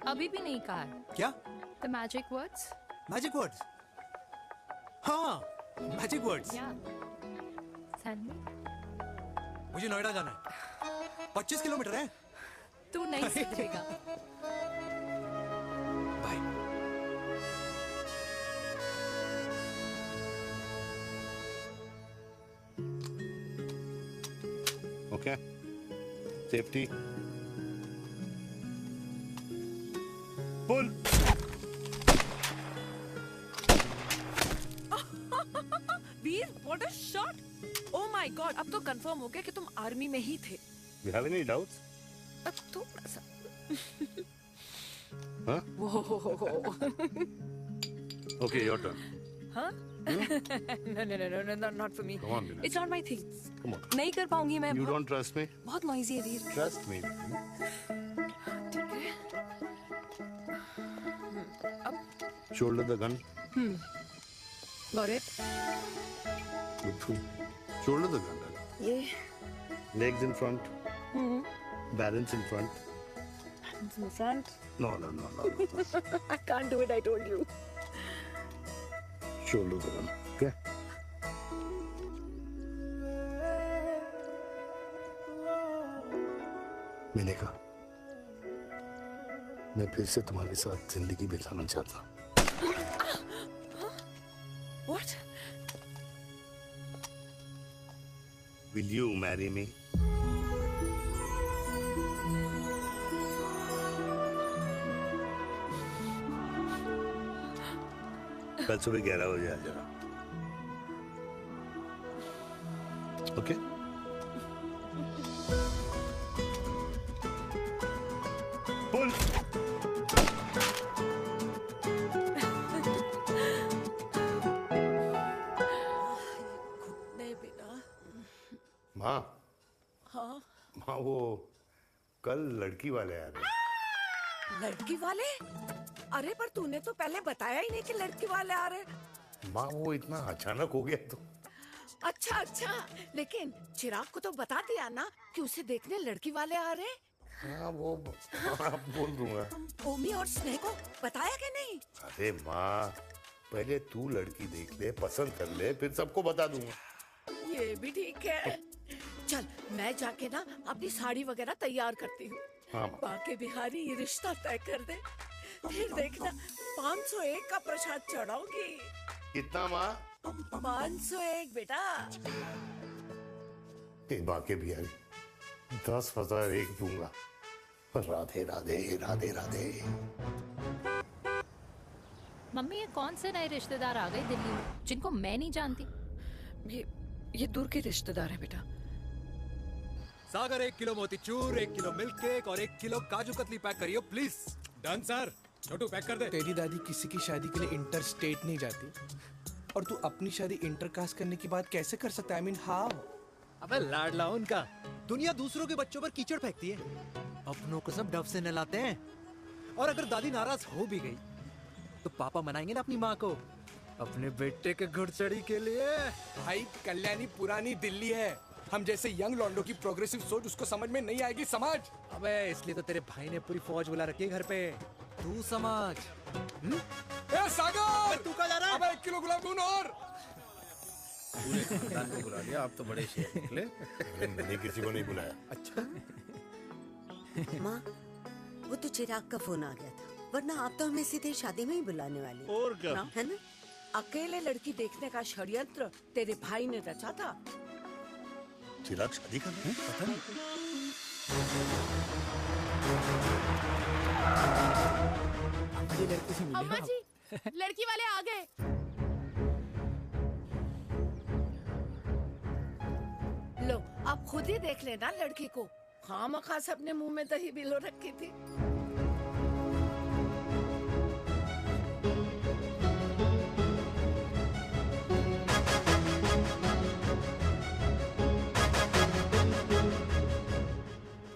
अभी भी नहीं कहा है. क्या? The magic words. Magic words. हाँ, मैजिक वर्ड्स. Tell me. मुझे नोएडा जाना है. 25 किलोमीटर है. तू नहीं सीखेगा. Bye. Okay. Safety. Pull. Veer, what a shot! Oh my God, अब तो कंफर्म हो गया कि तुम आर्मी में ही थे. You have any doubts? थोड़ा सा. Huh? Whoa. Okay, your turn. Huh? No, not for me. Come on, Vinay. It's not my thing. Come on. नहीं कर पाऊंगी मैं. You don't trust me? बहुत noisy है वीर. Trust me. ठीक है. Shoulder the gun. Got it. Good. Shoulder the gun. Yeah. Legs in front. Balance in front. Hands in front. No. I can't do it, I told you. Shoulder the gun. Okay? मैंने कहा, मैं फिर से तुम्हारे साथ जिंदगी बिताना चाहता हूँ. What? Will you marry me? कल सुबह 11 बजे आ जाना. माँ वो कल लड़की वाले आ रहे। लड़की वाले? अरे पर तूने तो पहले बताया ही नहीं कि लड़की वाले आ रहे। माँ वो इतना अचानक हो गया तो। अच्छा अच्छा, लेकिन चिराग को तो बता दिया ना कि उसे देखने लड़की वाले आ रहे। हाँ वो बोल दूंगा। ओमी और स्नेह को बताया कि नहीं? अरे माँ पहले तू लड़की देख ले, पसंद कर ले, फिर सबको बता दूंगा। ये भी ठीक है। चल मैं जाके ना अपनी साड़ी वगैरह तैयार करती हूँ। हाँ। बाके बिहारी ये रिश्ता तय कर दे, फिर देखना 501 का प्रसाद चढ़ाऊंगी। कितना माँ? 501 बेटा। बाके बिहारी 10,001 दूंगा। राधे राधे राधे राधे। मम्मी ये कौन से नए रिश्तेदार आ गए दिल्ली में जिनको मैं नहीं जानती? ये दूर के रिश्तेदार है बेटा। Sagar 1 kilo motichoor, 1 kilo milk cake और 1 किलो काजू कतली पैक करियो please. Done sir. Chhotu pack कर दे। तेरी दादी किसी की शादी के लिए इंटर स्टेट नहीं जाती, और तू अपनी शादी इंटर कास्ट करने की बात कैसे कर सकता है? I mean how? अबे लाडला उनका। दुनिया दूसरों के बच्चों पर कीचड़ फेंकती है, अपनों को सब डब से नहलाते हैं। और अगर दादी नाराज हो भी गई तो पापा मनाएंगे ना अपनी माँ को अपने बेटे के घुड़चड़ी के लिए। भाई कल्याणी पुरानी दिल्ली है, हम जैसे यंग लॉन्डो की प्रोग्रेसिव सोच उसको समझ में नहीं आएगी। समझ? अबे इसलिए तो तेरे भाई ने पूरी फौज बुला रखी है घर पे, तू समझ। ए सागर, तू कहाँ जा रहा है? अबे 1 किलो गुलाब जामुन और। पूरे खानदान को बुला लिया, आप तो बड़े शेर निकले। मैंने किसी को नहीं बुलाया। अच्छा माँ वो तो चिराग का फोन आ गया था, वरना आप तो हमें सीधे शादी में ही बुलाने वाले। और क्या? है ना? अकेले लड़की देखने का षड्यंत्र तेरे भाई ने रचा था। चिराग शादी कर रहे हैं? पता नहीं। लड़की से मिले। अम्मा जी लड़की वाले आ गए। लो आप खुद ही देख लेना लड़की को। खामखा सबने मुंह में दही बिलो रखी थी।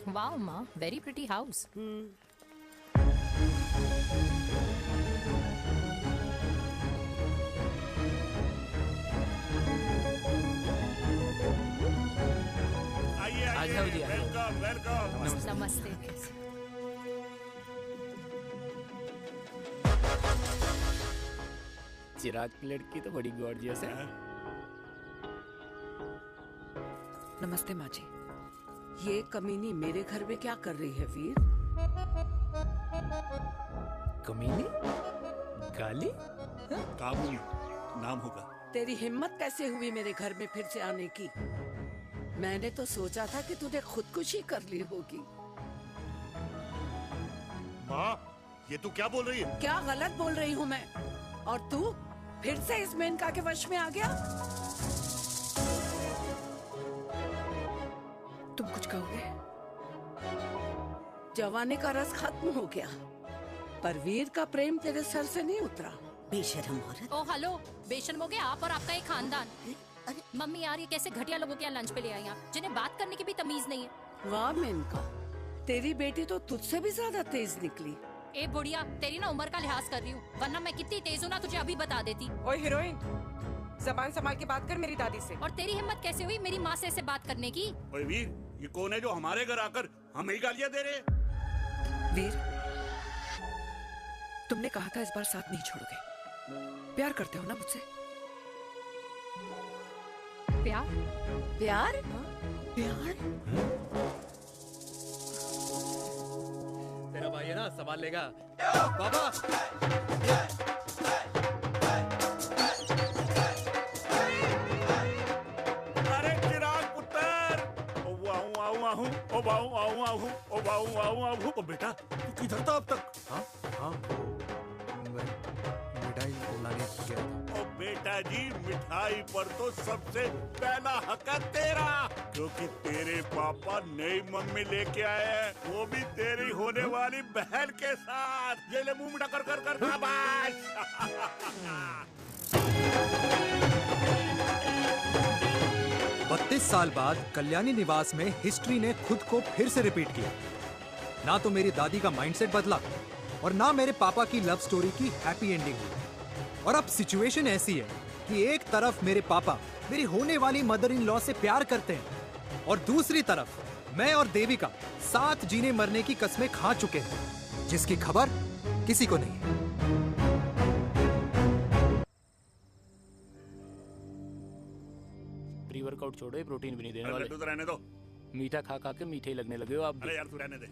वाओ माँ, वेरी प्रिटी हाउस। आ जाओ जी, आ जाओ। Welcome welcome. नमस्ते। चिराग की लड़की तो बड़ी गॉर्जियस है। नमस्ते माँ जी। ये कमीनी मेरे घर में क्या कर रही है वीर? कमीनी? गाली? काबू नाम होगा। तेरी हिम्मत कैसे हुई मेरे घर में फिर से आने की? मैंने तो सोचा था कि तूने खुदकुशी कर ली होगी। माँ ये तू क्या बोल रही है? क्या गलत बोल रही हूँ मैं? और तू फिर से इस मेनका के वश में आ गया? तुम कुछ कहोगे? जवानी का रस खत्म हो गया, पर वीर का प्रेम तेरे सर से नहीं उतरा। बेशरम औरत। ओ हेलो, बेशर्म हो गए आप और आपका एक खानदान। मम्मी यार ये कैसे घटिया लोगों के यहाँ लंच पे ले आई आप, जिन्हें बात करने की भी तमीज नहीं है। वाह मेनका, तेरी बेटी तो तुझसे भी ज्यादा तेज निकली। ए बुढ़िया, तेरी ना उम्र का लिहाज कर रही हूँ, वरना मैं कितनी तेज हूँ ना तुझे अभी बता देती। ओए हीरोइन, जबान संभाल के बात कर मेरी दादी से। और तेरी हिम्मत कैसे हुई मेरी माँ से ऐसे बात करने की? ओए वीर, ये कौन है जो हमारे घर आकर हमें ही गालियां दे रहे हैं? वीर, तुमने कहा था इस बार साथ नहीं छोड़ोगे। प्यार करते हो ना मुझसे? प्यार? प्यार? प्यार? तेरा भाई है ना, संभाल लेगा। बाबा अरे चिराग पुत्र, ओ वाऊ आऊ आहू, ओ वाऊ आऊ आहू, ओ वाऊ आऊ आहू। ओ बेटा तू किधर था अब तक? हाँ हाँ मिठाई लाने गया था। ओ बेटा जी, मिठाई पर तो सबसे पहला हक है तेरा, क्योंकि तेरे पापा नई मम्मी लेके आए हैं, वो भी तेरी होने वाली बहन के साथ। ये ले मुंह मीठा कर कर कर शाबाश। 32 साल बाद कल्याणी निवास में हिस्ट्री ने खुद को फिर से रिपीट किया। ना तो मेरी दादी का माइंडसेट बदला और ना मेरे पापा की लव स्टोरी की हैप्पी एंडिंग हुई। और अब सिचुएशन ऐसी है कि एक तरफ मेरे पापा मेरी होने वाली मदर इन लॉ से प्यार करते हैं और दूसरी तरफ मैं और देविका साथ जीने मरने की कस्में खा चुके हैं, जिसकी खबर किसी को नहीं है। प्री वर्कआउट छोड़ो, ये प्रोटीन भी नहीं देने वाले। लड्डू तो रहने दो। मीठा खा खा के मीठे ही लगने लगे हो आप भी। अरे यार तू रहने दे।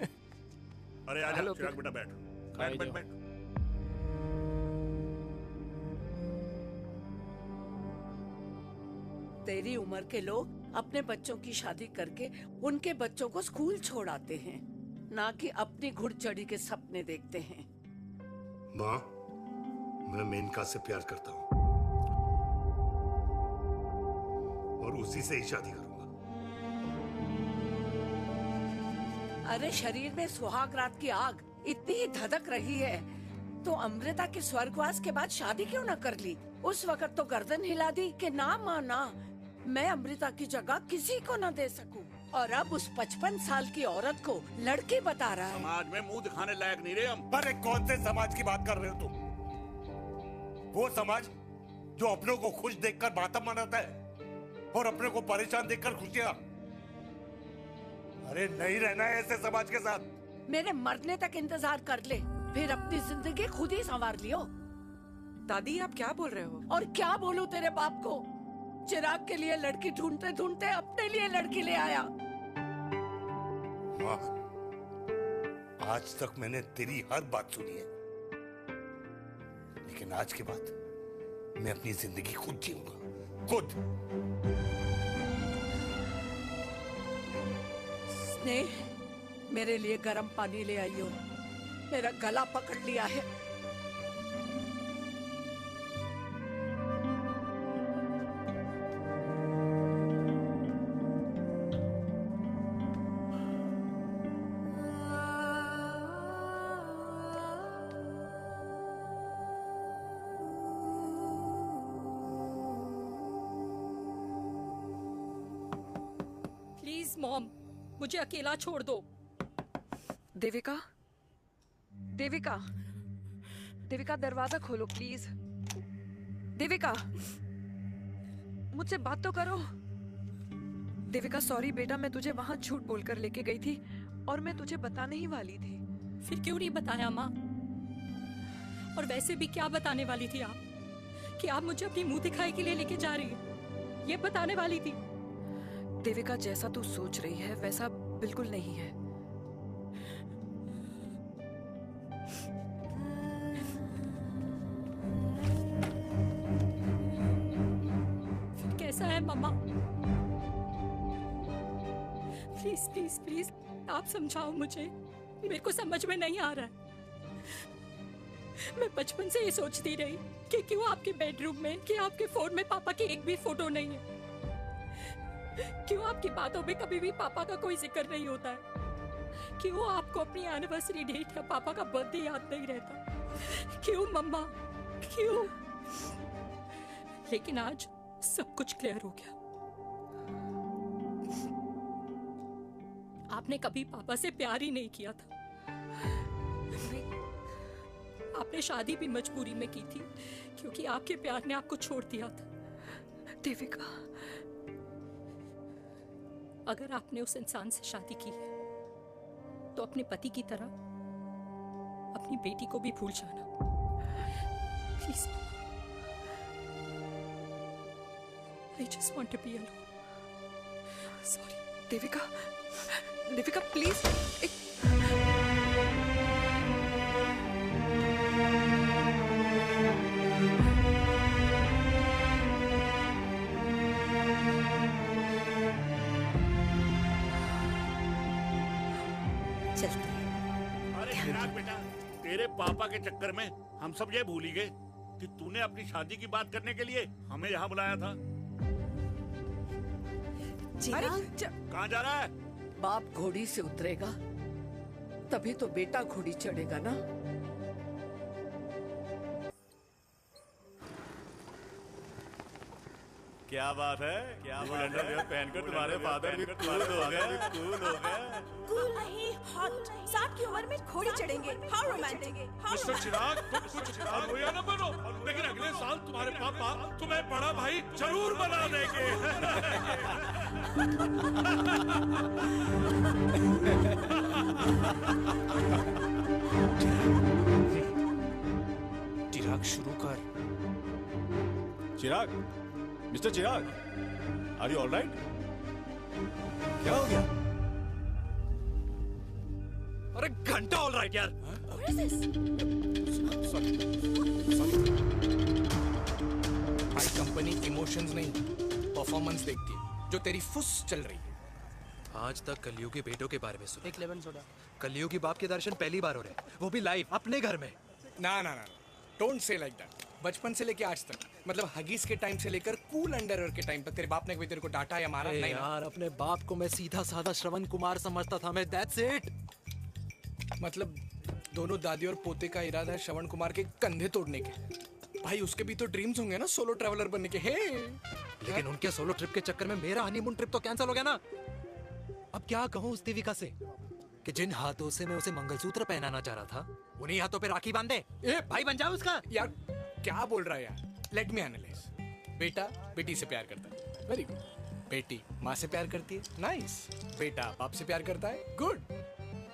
अरे आजा हेलो, चिराग बेटा बैठ। खाए बैठ बैठ जाओ। बैठ। तेरी उम्र के लोग अपने बच्चों की शादी करके उनके बच्चों को स्कूल छोड़ाते हैं, ना कि अपनी घुड़चढ़ी के सपने देखते हैं। माँ, मैं मेनका से प्यार करता हूँ और उसी से ही शादी करूंगा। अरे शरीर में सुहाग रात की आग इतनी ही धधक रही है तो अमृता के स्वर्गवास के बाद शादी क्यों न कर ली? उस वक्त तो गर्दन हिला दी कि ना माना, मैं अमृता की जगह किसी को न दे सकूं। और अब उस 55 साल की औरत को लड़की बता रहा है। समाज में मुंह दिखाने लायक नहीं रहे हम। अरे कौन से समाज की बात कर रहे हो तुम? वो समाज जो अपनों को खुश देखकर मातम मनाता है और अपने को परेशान देखकर खुशियां। अरे नहीं रहना है ऐसे समाज के साथ। मेरे मरने तक इंतजार कर ले, फिर अपनी जिंदगी खुद ही संवार लियो। दादी आप क्या बोल रहे हो? और क्या बोलूं तेरे बाप को? चिराग के लिए लड़की ढूंढते ढूंढते अपने लिए लड़की ले आया। माँ, आज तक मैंने तेरी हर बात सुनी है, लेकिन आज के बाद मैं अपनी जिंदगी खुद जीऊंगा, खुद। स्नेह, मेरे लिए गर्म पानी ले आई हो, मेरा गला पकड़ लिया है। प्लीज मॉम, मुझे अकेला छोड़ दो। देविका, देविका, देविका दरवाजा खोलो प्लीज। देविका, मुझसे बात तो करो। देविका सॉरी बेटा, मैं तुझे वहां झूठ बोलकर लेके गई थी और मैं तुझे बताने ही वाली थी। फिर क्यों नहीं बताया माँ? और वैसे भी क्या बताने वाली थी आप? कि आप मुझे अपनी मुंह दिखाई के लिए लेके जा रही है, ये बताने वाली थी। देविका जैसा तू सोच रही है वैसा बिल्कुल नहीं है। फिर कैसा है मम्मा? प्लीज प्लीज प्लीज आप समझाओ मुझे, मेरे को समझ में नहीं आ रहा है। मैं बचपन से ये सोचती रही कि क्यों आपके बेडरूम में, कि आपके फोन में पापा की एक भी फोटो नहीं है, क्यों आपकी बातों में कभी भी पापा का कोई जिक्र नहीं होता है, क्यों आपको अपनी एनिवर्सरी डेट या पापा का बर्थडे याद नहीं रहता, क्यों मम्मा, क्यों? लेकिन आज सब कुछ क्लियर हो गया। आपने कभी पापा से प्यार ही नहीं किया था। आपने शादी भी मजबूरी में की थी क्योंकि आपके प्यार ने आपको छोड़ दिया था। देविका, अगर आपने उस इंसान से शादी की है तो अपने पति की तरह अपनी बेटी को भी भूल जाना please. I just want to be alone. Sorry, Devika, Devika please. अरे चिराग बेटा, तेरे पापा के चक्कर में हम सब ये भूल ही गए कि तूने अपनी शादी की बात करने के लिए हमें यहाँ बुलाया था। कहाँ जा रहा है? बाप घोड़ी से उतरेगा तभी तो बेटा घोड़ी चढ़ेगा ना। क्या बात है? क्या अंडरवियर पहनकर तुम्हारे फादर भी कूल हो गए। कूल नहीं, हॉट। 60 की उम्र में घोड़े चढ़ेंगे। How romantic. मिस्टर चिराग, तुम कुछ बनो या न बनो, लेकिन अगले साल तुम्हारे पापा तुम्हें बड़ा भाई जरूर बना देंगे। चिराग शुरू कर। Chirag, mister Chirag, are you all right? क्या हो गया? अरे घंटा ऑल राइट यार। भाई कंपनी इमोशंस नहीं परफॉर्मेंस देखती है, जो तेरी फुस चल रही है। आज तक कलयुगी बेटों के बारे में सुना। एक लेमन सोडा। कलयुगी बाप के दर्शन पहली बार हो रहे हैं, वो भी लाइव अपने घर में। ना ना ना, डोंट से लाइक दैट। बचपन से लेके आज तक, मतलब हगीज के टाइम से लेकर कूल अंडरवेयर के टाइम तक तेरे बाप ने कभी तेरे को डांटा या मारा? नहीं यार, अपने बाप को मैं सीधा साधा श्रवण कुमार समझता था मैं, दैट्स इट। मतलब दोनों दादी और पोते का इरादा है श्रवण कुमार के कंधे तोड़ने के। भाई उसके भी तो ड्रीम्स होंगे ना सोलो ट्रैवलर बनने के। लेकिन उनके सोलो ट्रिप के चक्कर में मेरा हनीमून ट्रिप तो कैंसिल हो गया ना। अब क्या कहूँ उस देविका से कि जिन हाथों से मैं उसे मंगलसूत्र पहनाना चाह रहा था, उन्हीं हाथों पे राखी बांध दे। भाई बन जाओ उसका। यार क्या बोल रहा है यार? Let me analyse. बेटा बेटी से प्यार करता है, वेरी गुड। बेटी माँ से प्यार करती है, नाइस। बेटा बाप से प्यार करता है, गुड।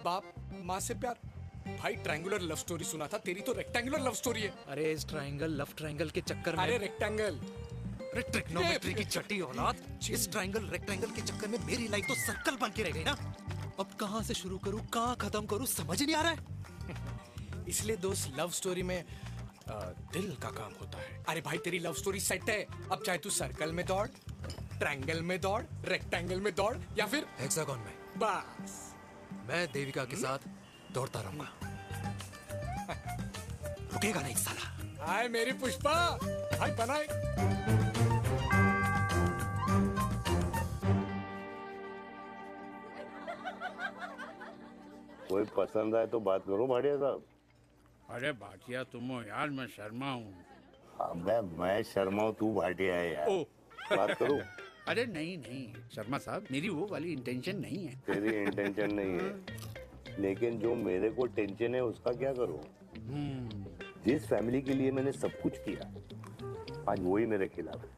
बाप माँ से प्यार। भाई ट्रायंगुलर लव स्टोरी सुना था, तेरी तो रेक्टेंगुलर लव स्टोरी है। अरे इस ट्रायंगल लव ट्रायंगल के चक्कर में, अरे रेक्टेंगल, अरे ट्रिग्नोमेट्री की छठी औलाद, इस ट्रायंगल रेक्टेंगल के चक्कर में मेरी लाइफ तो सर्कल बन के रह गई ना। अब कहाँ से शुरू करूँ, कहाँ खत्म करूँ, समझ ही नहीं आ रहा है। इसलिए दोस्त लव स्टोरी में दिल का काम होता है। अरे भाई तेरी लव स्टोरी सेट है, अब चाहे तू सर्कल में दौड़, ट्रायंगल में दौड़, रेक्टेंगल में दौड़ या फिर हेक्सागन में, बस मैं देविका के साथ दौड़ता रहूंगा। रुकेगा नहीं साला। हाय मेरी पुष्पा, भाई बनाए। कोई पसंद आए तो बात करो भाटिया साहब। अरे भाटिया तुम हो यार, मैं शर्मा हूँ। अबे मैं शर्मा हूँ, तू भाटिया है यार। बात करो। अरे नहीं नहीं शर्मा साहब, मेरी वो वाली इंटेंशन नहीं है। तेरी इंटेंशन नहीं है, लेकिन जो मेरे को टेंशन है उसका क्या करूँ? जिस फैमिली के लिए मैंने सब कुछ किया, आज वही मेरे खिलाफ है।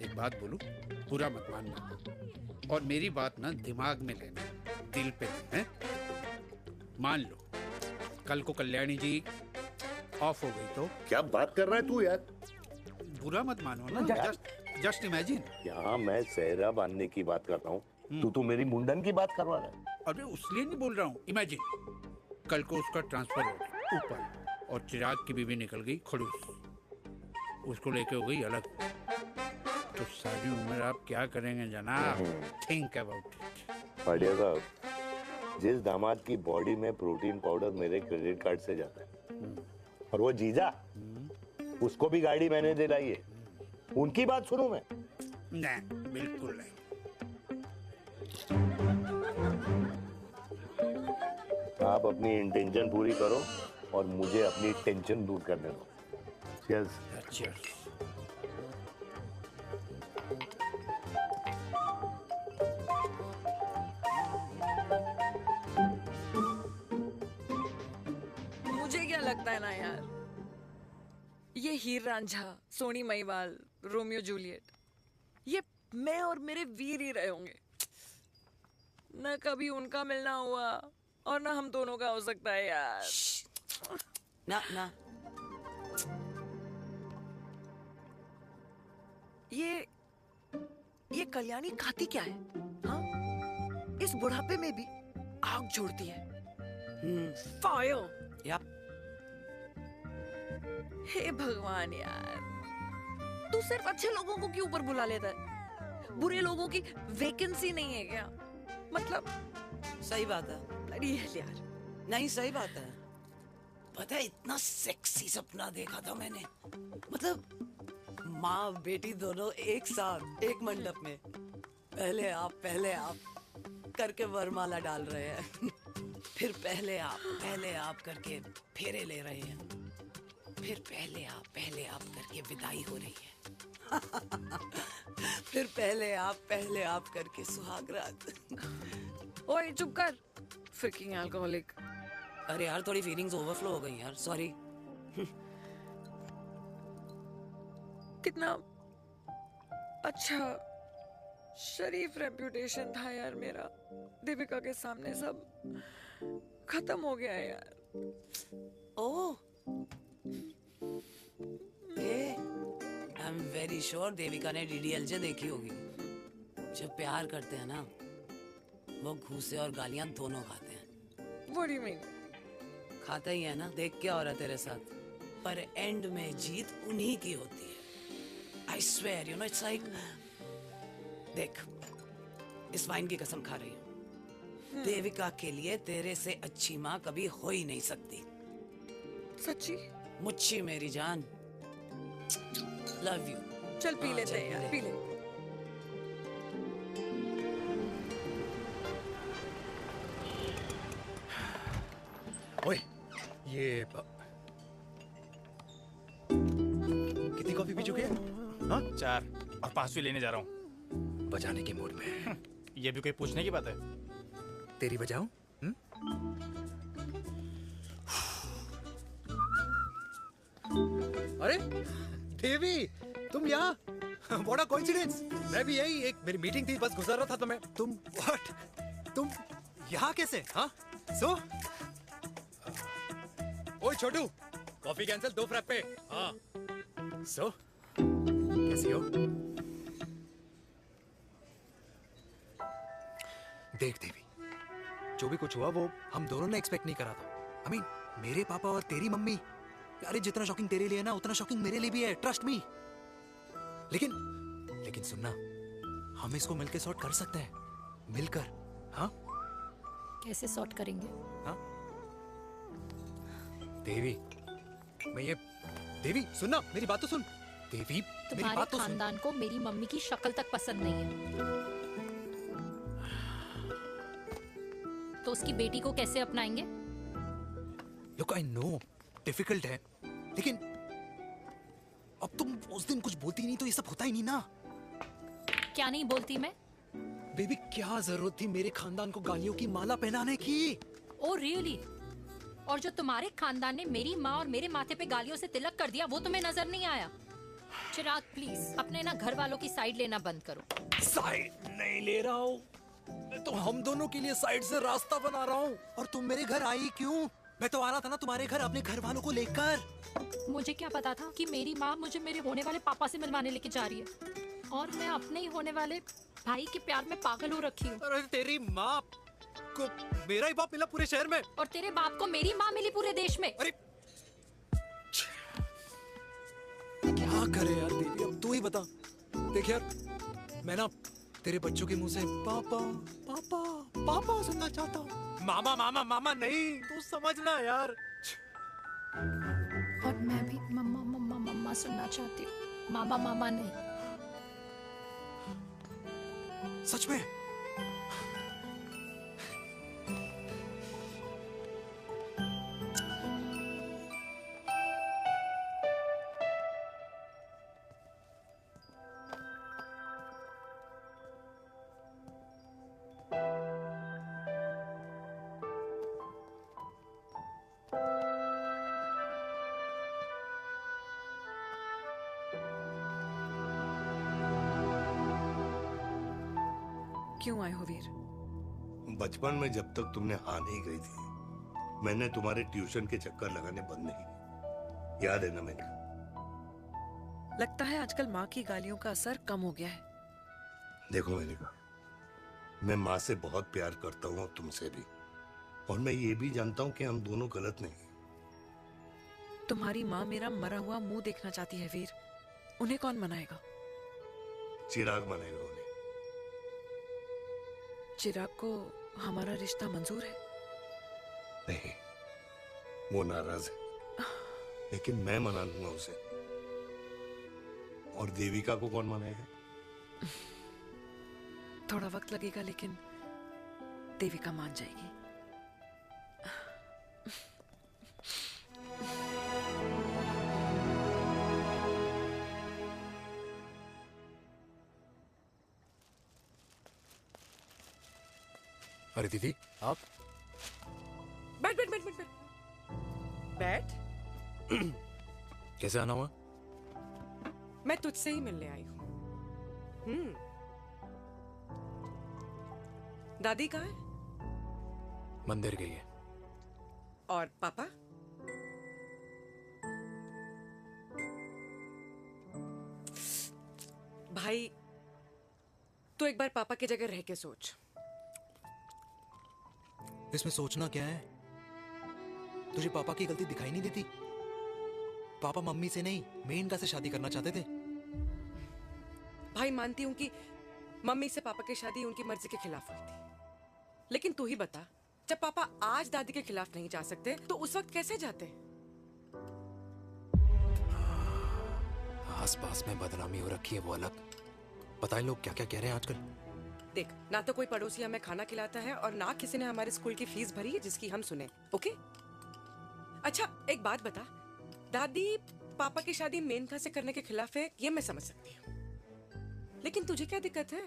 एक बात बोलूं, बुरा मत मानना, और मेरी बात ना दिमाग में लेना, दिल पे है। मान लो कल को कल्याणी जी ऑफ हो गई तो? क्या बात कर रहा है तू यार? बुरा मत मानो ना, जस्ट इमेजिन। यहाँ मैं सेहरा बांधने की बात कर रहा हूँ, तू तो मेरी मुंडन की बात करवा रहा है। अरे उसलिए नहीं बोल रहा हूँ, इमेजिन कल को उसका ट्रांसफर हो गया ऊपर और चिराग की बीवी निकल गई खड़ूस, उसको लेके हो गई अलग, तो सारी उम्र आप क्या करेंगे जनाब? Think about it. भाटिया साहब, जिस दामाद की बॉडी में प्रोटीन पाउडर मेरे क्रेडिट कार्ड से जाता है, और वो जीजा, उसको भी गाड़ी मैंने दिलाई है, उनकी बात सुनूं मैं? नहीं, बिल्कुल नहीं। आप अपनी इंटेंशन पूरी करो और मुझे अपनी टेंशन दूर करने दो। चीयर्स। चीयर्स। मुझे क्या लगता है ना यार, ये हीर रांझा, सोनी महिवाल, रोमियो जूलियट, ये मैं और मेरे वीर ही रहे होंगे। न कभी उनका मिलना हुआ और ना हम दोनों का हो सकता है यार। ना ना ये कल्याणी खाती क्या है? हाँ, इस बुढ़ापे में भी आग छोड़ती है। फायर। या हे भगवान यार, तू सिर्फ अच्छे लोगों को क्यों ऊपर बुला लेता है? बुरे लोगों की वैकेंसी नहीं है क्या? मतलब सही बात है। ब्लडी हेल यार। नहीं सही बात है। पता है इतना सेक्सी सपना देखा था मैंने, मतलब माँ बेटी दोनों एक साथ एक मंडप में, पहले आप करके वरमाला डाल रहे हैं, फिर पहले आप करके फेरे ले रहे हैं, फिर पहले आप करके विदाई हो रही है। फिर पहले आप करके सुहाग रात। ओए चुप कर, फ्रिकिंग अल्कोहलिक। अरे यार थोड़ी फीलिंग्स ओवरफ्लो हो गई यार, सॉरी। कितना अच्छा शरीफ रेप्यूटेशन था यार मेरा, देविका के सामने सब खत्म हो गया है यार। Oh, I am very sure Devika ने DDLJ देखी होगी। जब प्यार करते हैं ना, वो घूसे और गालियां दोनों खाते हैं। What do you mean? खाता ही है ना, देख क्या हो रहा है तेरे साथ। पर एंड में जीत उन्हीं की होती है। I swear, you know, it's like, देख, इस वाइन की कसम खा रही हूँ, देविका के लिए तेरे से अच्छी माँ कभी हो ही नहीं सकती। सच्ची? मुच्छी मेरी जान, लव यू। चल पी लेते हैं यार, पी ले। ओए, ये कितनी कॉफी पी चुके हैं? हाँ? 4 और 5वीं लेने जा रहा हूँ। बजाने के मूड में। ये भी कोई पूछने की बात है? तेरी बजाऊं? अरे देवी, तुम यहाँ? What a coincidence! मैं भी यही, एक मेरी मीटिंग थी, बस गुजर रहा था तो मैं। तुम यहाँ कैसे? हाँ? सो? ओए छोटू, कॉफी कैंसिल, 2 फ्रैप्पे। हाँ। सो? कैसी हो? देख देवी, जो भी कुछ हुआ वो हम दोनों ने एक्सपेक्ट नहीं करा था। I mean, मेरे पापा और तेरी मम्मी, अरे जितना शॉकिंग तेरे लिए ना, उतना शॉकिंग मेरे लिए भी है, ट्रस्ट मी। लेकिन सुनना, हम इसको मिलकर सॉर्ट कर सकते हैं, मिलकर। हाँ? कैसे सॉर्ट करेंगे? हाँ? देवी, देवी सुनना, मेरी बात तो सुन। देवी, मेरी तुम्हारे बात तो सुन। खानदान को मेरी मम्मी की शक्ल तक पसंद नहीं है, तो उसकी बेटी को कैसे अपनाएंगे? Look, I know, डिफिकल्ट है, लेकिन अब तुम उस दिन कुछ बोलती नहीं तो ये सब होता ही नहीं ना। क्या नहीं बोलती मैं? बेबी, क्या जरूरत थी मेरे खानदान को गालियों की माला पहनाने की? Oh really? और जो तुम्हारे खानदान ने मेरी माँ और मेरे माथे पे गालियों से तिलक कर दिया, वो तुम्हें नजर नहीं आया? चिराग प्लीज अपने ना घर वालों की साइड लेना बंद करो। साइड नहीं ले रहा हूँ, मैं तो हम दोनों के लिए साइड से रास्ता बना रहा हूँ। और तुम मेरे घर आई क्यों? मैं तो आ रहा था ना तुम्हारे घर अपने घर वालों को लेकर। मुझे क्या पता था कि मेरी माँ मुझे मेरे होने वाले पापा से मिलवाने लेके जा रही है, और मैं अपने ही होने वाले भाई के प्यार में पागल हो रखी हूँ। अरे तेरी माँ को मेरा ही बाप मिला पूरे शहर में, और तेरे बाप को मेरी माँ मिली पूरे देश में। अरे क्या करे यार देवी, अब तू ही बता। देख यार, मैं ना तेरे बच्चों के मुंह से पापा पापा पापा सुनना चाहता हूँ। मामा मामा मामा नहीं, तू समझना यार। और मैं भी मम्मा मम्मा मम्मा सुनना चाहती हूँ, मामा मामा नहीं। सच में? क्यों आए हो वीर? बचपन में जब तक तुमने हाँ नहीं कही थी, मैंने तुम्हारे ट्यूशन के चक्कर लगाने बंद नहीं किए। याद है ना मैंने? लगता है आजकल माँ की गालियों का असर कम हो गया है। देखो मैंने कहा, मैं माँ से बहुत प्यार करता हूँ और तुमसे भी, और मैं ये भी जानता हूँ कि हम दोनों गलत नहीं। तुम्हारी माँ मेरा मरा हुआ मुंह देखना चाहती है वीर, उन्हें कौन मनाएगा? चिराग मनाएगा उन्हें। चिराग को हमारा रिश्ता मंजूर है? नहीं, वो नाराज है, लेकिन मैं मना लूंगा उसे। और देविका को कौन मनाएगा? थोड़ा वक्त लगेगा, लेकिन देविका मान जाएगी। अरे दीदी आप बैठ बैठ बैठ बैठ बैठ। कैसे आना हुआ? मैं तुझसे ही मिलने आई हूँ। दादी कहाँ है? मंदिर गई है। और पापा? भाई तू एक बार पापा की जगह रह के सोच। इसमें सोचना क्या है? तुझे पापा की गलती दिखाई नहीं देती? पापा मम्मी से नहीं मेनका से शादी करना चाहते थे। भाई मानती हूं कि मम्मी से पापा की शादी उनकी मर्जी के खिलाफ हुई थी, लेकिन तू ही बता, जब पापा आज दादी के खिलाफ नहीं जा सकते तो उस वक्त कैसे जाते? आस पास में बदनामी हो रखी है वो अलग। पता है लोग क्या क्या कह रहे हैं आजकल? देख, ना तो कोई पड़ोसी हमें खाना खिलाता है और ना किसी ने हमारे स्कूल की फीस भरी है जिसकी हम सुने। ओके? अच्छा एक बात बता, दादी पापा की शादी मेनका से करने के खिलाफ है, ये मैं समझ सकती हूँ, लेकिन तुझे क्या दिक्कत है?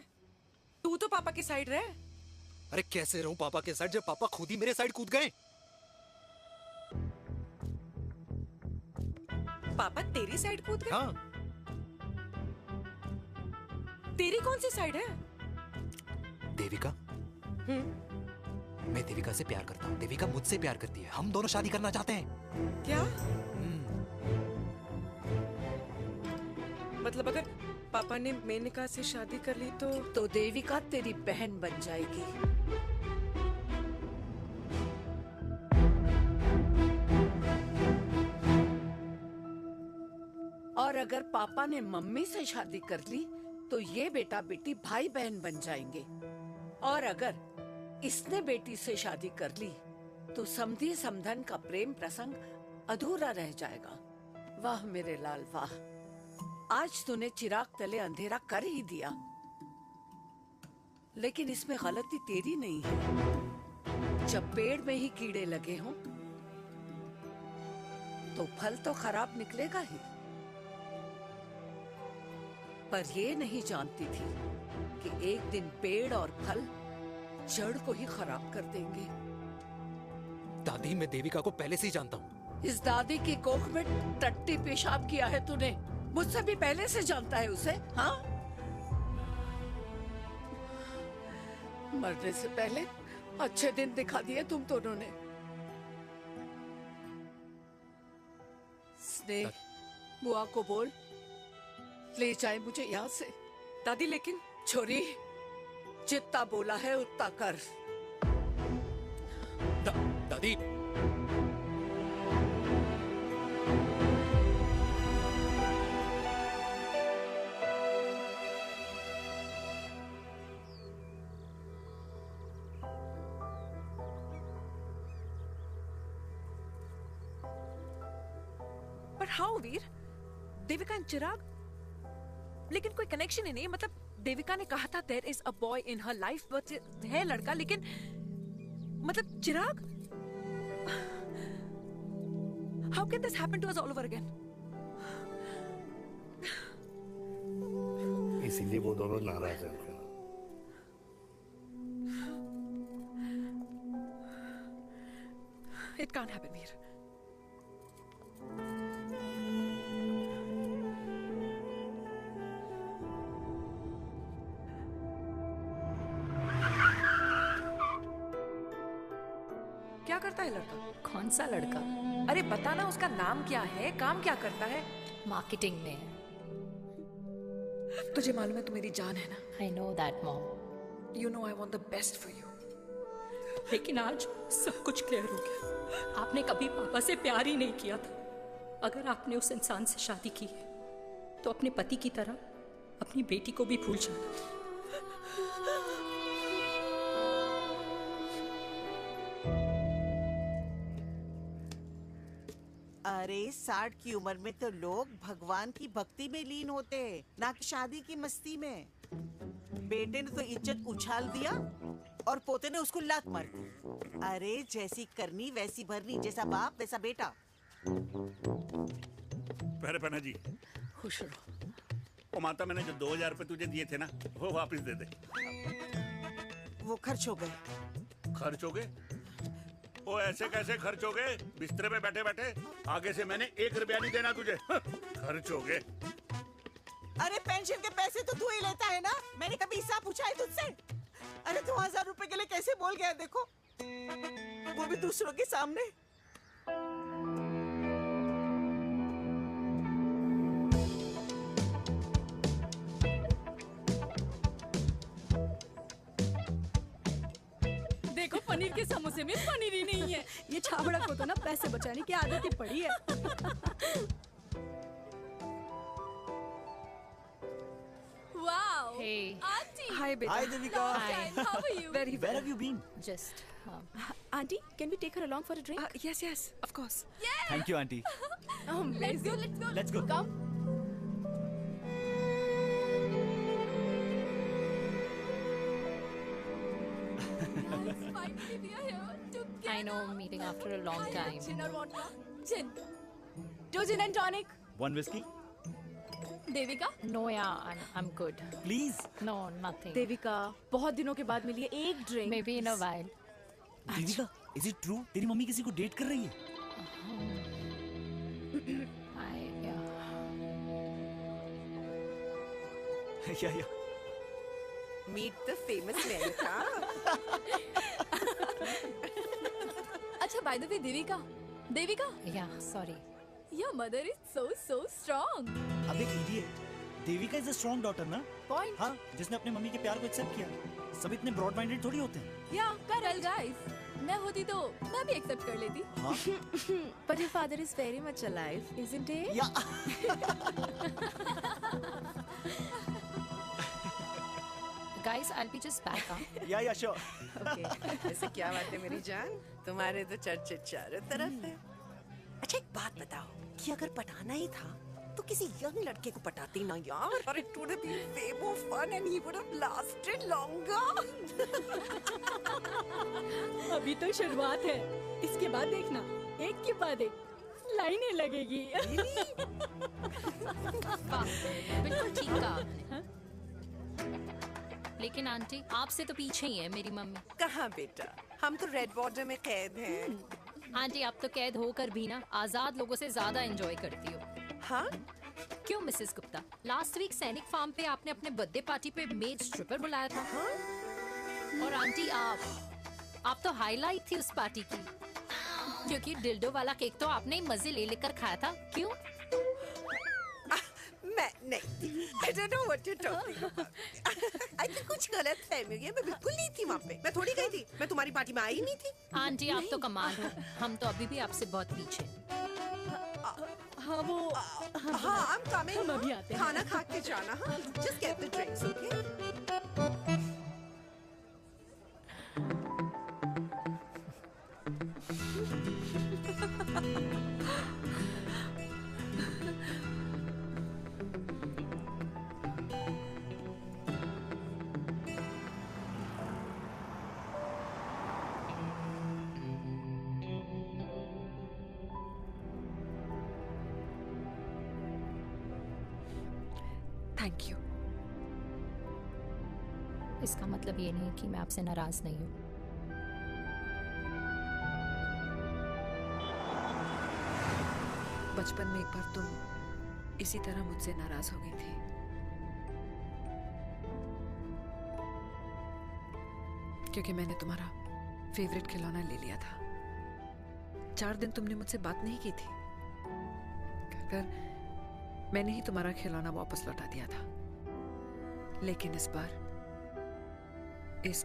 तू तो पापा की साइड रहे। अरे कैसे रहूं पापा के साइड जब पापा खुद ही मेरे साइड कूद गए? पापा तेरी साइड कूद गए? हाँ। तेरी कौन सी साइड है? देविका। मैं देविका से प्यार करता हूँ, देविका मुझसे प्यार करती है, हम दोनों शादी करना चाहते हैं। क्या? मतलब अगर पापा ने मेनका से शादी कर ली तो देविका तेरी बहन बन जाएगी। और अगर पापा ने मम्मी से शादी कर ली तो ये बेटा बेटी भाई बहन बन जाएंगे। और अगर इसने बेटी से शादी कर ली तो समधी समधन का प्रेम प्रसंग अधूरा रह जाएगा। वाह मेरे लाल वाह, आज तूने चिराग तले अंधेरा कर ही दिया, लेकिन इसमें गलती तेरी नहीं है। जब पेड़ में ही कीड़े लगे हों तो फल तो खराब निकलेगा ही। पर ये नहीं जानती थी कि एक दिन पेड़ और फल जड़ को ही खराब कर देंगे। दादी मैं देविका को पहले से ही जानता हूँ। इस दादी की कोख में टट्टी पेशाब किया है तूने, मुझसे भी पहले से जानता है उसे। हाँ, मरने से पहले अच्छे दिन दिखा दिए तुम दोनों ने। स्नेह, बुआ को बोल ले जाए मुझे यहाँ से। दादी लेकिन छोरी, जितना बोला है उतना कर। दादी पर हाउ वीर? देविका एंड चिराग, लेकिन कोई कनेक्शन ही नहीं। मतलब देविका ने कहा था there is a boy in her life, but है लड़का, लेकिन मतलब Chirag, how can this happen to us all over again? इसीलिए वो दोनों नाराज हैं। It can't happen Veer. क्या करता है लड़का? कौन सा लड़का? अरे बता ना, उसका नाम क्या है, काम क्या करता है? मार्केटिंग में है। तुझे मालूम है तू मेरी जान है ना? I know that mom. You know I want the best for you. लेकिन आज सब कुछ क्लियर हो गया। आपने कभी पापा से प्यार ही नहीं किया था। अगर आपने उस इंसान से शादी की है तो अपने पति की तरह अपनी बेटी को भी भूल जाना। अरे 60 की उम्र में तो लोग भगवान की भक्ति में लीन होते हैं, ना कि शादी की मस्ती में। बेटे ने तो इज्जत उछाल दिया और पोते ने उसको लात मार दी। अरे जैसी करनी वैसी भरनी, जैसा बाप वैसा बेटा। पहले पन्ना जी, खुश रहो। ओ माता, मैंने जो 2000 रुपए तुझे दिए थे ना, वो वापस दे दे। वो खर्च हो गए। खर्च हो गए? ओ ऐसे कैसे खर्च हो गए? बिस्तरे में बैठे बैठे आगे से मैंने 1 रुपया नहीं देना तुझे। खर्च हो गए। अरे पेंशन के पैसे तो तू ही लेता है ना, मैंने कभी हिसाब पूछा है तुझसे? अरे 2000 रुपए के लिए कैसे बोल गया देखो, वो भी दूसरों के सामने। देखो पनीर के समोसे में पनीर ही नहीं है। ये छाबड़ा को तो ना पैसे बचाने की आदत ही पड़ी है। Wow! Hey. Auntie! Hi, beta. Hi, Devika. Long time. How are you? Very well. Where have you been? Just Auntie, can we take her along for a drink? Yes, yes, of course. Yeah! Thank you, auntie. Let's go, let's go. Let's go. Come. Guys, finally we are here together. I know, meeting after a long time. Gin or vodka? Gin. 2 gin and tonic. One whiskey? Devika? No, yeah, I'm good. Please. No, nothing. Devika, बहुत दिनों के बाद मिली है, एक drink. Maybe in a while. Devika, is it true? तेरी mummy किसी को date कर रही है? Yeah. Meet the famous Menika. अच्छा, by the way, Devika? Yeah, sorry. Your mother is so strong. अब एक idiot. Devika is a strong daughter ना? Point. हाँ, जिसने अपने मम्मी के प्यार को एक्सेप्ट किया। सब इतने ब्रॉड माइंडेड थोड़ी होते हैं। Yeah, correct guys. मैं होती तो मैं भी एक्सेप्ट कर लेती। हाँ? But your father is very much alive, isn't he? Yeah. Guys, I'll be just back. Yeah, sure. Okay. ऐसे क्या बात है मेरी जान? तुम्हारे तो चर्चे चारों तरफ है। अच्छा एक बात बताओ कि अगर पटाना ही था तो किसी यंग लड़के को पटाती ना यार। और it would have been way more fun and he would have lasted longer. अभी तो शुरुआत है, इसके बाद देखना, एक के बाद एक लाइनें लगेगी। बिल्कुल ठीक कहा आपने। लेकिन आंटी, आपसे तो पीछे ही है मेरी मम्मी। कहाँ बेटा, हम तो रेड बॉर्डर में कैद हैं। आंटी, आप तो कैद होकर भी ना आजाद लोगों से ज्यादा एंजॉय करती हो। हाँ? क्यों मिसेस गुप्ता? लास्ट वीक सैनिक फार्म पे आपने अपने बर्थडे पार्टी पे मेड स्ट्रिपर बुलाया था। हाँ? और आंटी आप तो हाईलाइट थी उस पार्टी की, क्योंकि डिल्डो वाला केक तो आपने ही मजे ले लेकर खाया था। क्यों? मैं नहीं, I don't know what you're talking about. I think कुछ गलत फहमी हुई है। मैं बिल्कुल नहीं थी वहाँ पे। मैं थोड़ी गई थी। मैं तुम्हारी पार्टी में आई नहीं थी। आंटी, आप तो कमाल हो। हम तो अभी भी आपसे बहुत पीछे। हाँ वो हाँ I'm coming. हम अभी आते हैं। खाना खा के जाना। हाँ just get the drinks, okay? Thank you. इसका मतलब ये नहीं कि मैं आपसे नाराज नहीं हूँ। बचपन में एक बार तुम इसी तरह मुझसे नाराज हो गई थी। क्योंकि मैंने तुम्हारा फेवरेट खिलौना ले लिया था। 4 दिन तुमने मुझसे बात नहीं की थी। फिर मैंने ही तुम्हारा खिलौना वापस लौटा दिया था। लेकिन इस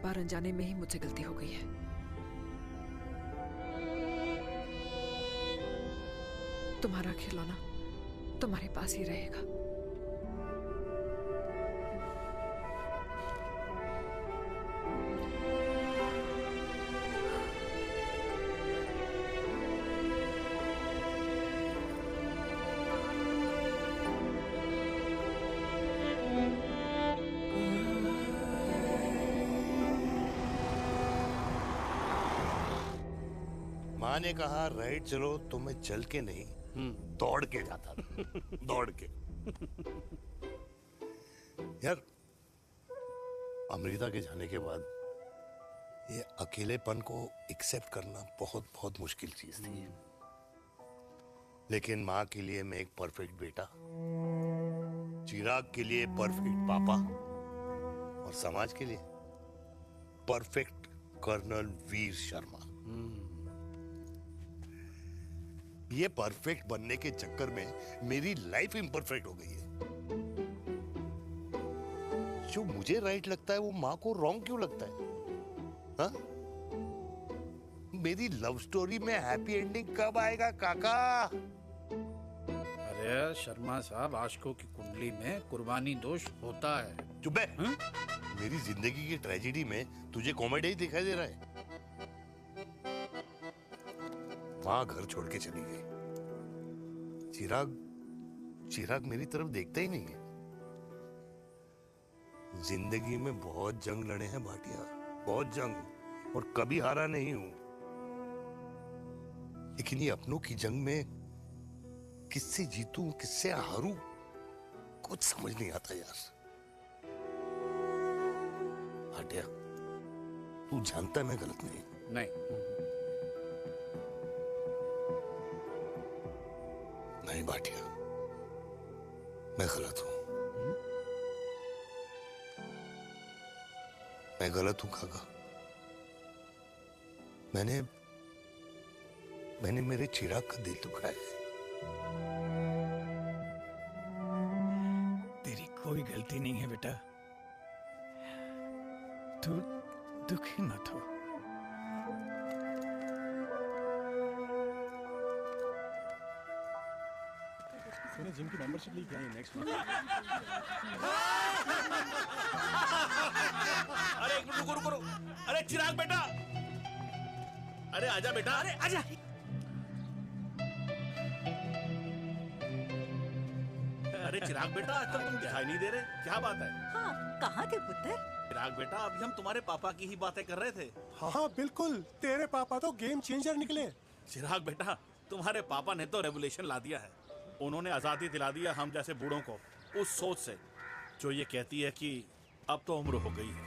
बार अनजाने में ही मुझसे गलती हो गई है। तुम्हारा खिलौना तुम्हारे पास ही रहेगा। माँ ने कहा राइट चलो तो मैं चल के नहीं दौड़ के जाता था। दौड़ के। यार अमृता के जाने के बाद ये अकेलेपन को एक्सेप्ट करना बहुत बहुत मुश्किल चीज थी। लेकिन माँ के लिए मैं एक परफेक्ट बेटा, चिराग के लिए परफेक्ट पापा और समाज के लिए परफेक्ट कर्नल वीर शर्मा। ये परफेक्ट बनने के चक्कर में मेरी लाइफ इम्परफेक्ट हो गई है। जो मुझे राइट लगता है वो माँ को रॉन्ग क्यों लगता है? हाँ? मेरी लव स्टोरी में हैप्पी एंडिंग कब आएगा काका? अरे शर्मा साहब, आशिकों की कुंडली में कुर्बानी दोष होता है। चुप है। मेरी जिंदगी की ट्रेजेडी में तुझे कॉमेडी ही दिखाई दे रहा है। माँ घर छोड़ के चली गई। चिराग मेरी तरफ देखता ही नहीं है। जिंदगी में बहुत जंग लड़े हैं भाटिया, बहुत जंग, और कभी हारा नहीं हूं। लेकिन ये अपनों की जंग में किससे जीतूं किससे हारूं कुछ समझ नहीं आता यार। भाटिया, तू जानता है मैं गलत नहीं। नहीं भाटिया, मैं गलत हूं। मैं गलत हूं काका। मैंने मेरे चिराग का दिल दुखाया है। तेरी कोई गलती नहीं है बेटा, तू दुखी मत हो। मैंने जिम की मेंबरशिप ली क्या है नेक्स्ट मंथ। अरे एक मिनट रुको। अरे चिराग बेटा, अरे आजा बेटा, अरे आजा। अरे चिराग बेटा, आजकल तुम दिखाई नहीं दे रहे, क्या बात है? हाँ, कहाँ थे पुत्र? चिराग बेटा, अभी हम तुम्हारे पापा की ही बातें कर रहे थे। हाँ बिल्कुल, तेरे पापा तो गेम चेंजर निकले। चिराग बेटा, तुम्हारे पापा ने तो रेवोल्यूशन ला दिया है। उन्होंने आजादी दिला दिया हम जैसे बूढ़ों को, उस सोच से जो ये कहती है कि अब तो उम्र हो गई है,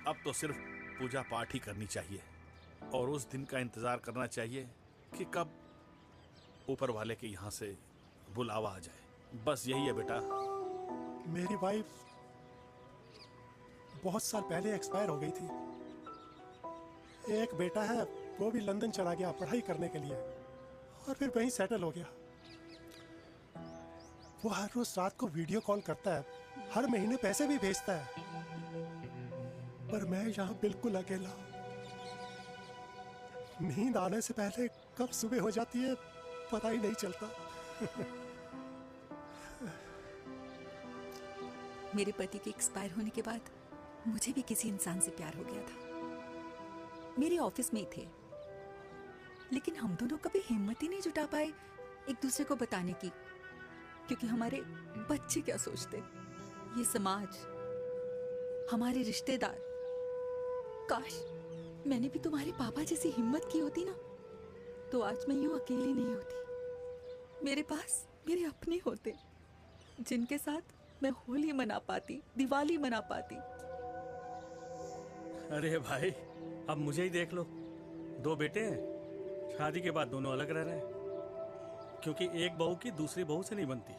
अब तो सिर्फ पूजा पाठ ही करनी चाहिए और उस दिन का इंतजार करना चाहिए कि कब ऊपर वाले के यहाँ से बुलावा आ जाए। बस यही है बेटा। मेरी वाइफ बहुत साल पहले एक्सपायर हो गई थी। एक बेटा है, वो भी लंदन चला गया पढ़ाई करने के लिए और फिर वहीं सेटल हो गया। वो हर रोज रात को वीडियो कॉल करता है, हर महीने पैसे भी भेजता है, पर मैं यहाँ बिल्कुल अकेला। नींद आने से पहले कब सुबह हो जाती है पता ही नहीं चलता। मेरे पति के एक्सपायर होने के बाद मुझे भी किसी इंसान से प्यार हो गया था। मेरे ऑफिस में ही थे, लेकिन हम दोनों कभी हिम्मत ही नहीं जुटा पाए एक दूसरे को बताने की, क्योंकि हमारे बच्चे क्या सोचते, ये समाज, हमारे रिश्तेदार। काश मैंने भी तुम्हारे पापा जैसी हिम्मत की होती ना, तो आज मैं यूं अकेली नहीं होती। मेरे पास मेरे अपने होते जिनके साथ मैं होली मना पाती, दिवाली मना पाती। अरे भाई, अब मुझे ही देख लो, 2 बेटे हैं, शादी के बाद दोनों अलग रह रहे हैं, क्योंकि एक बहू की दूसरी बहू से नहीं बनती,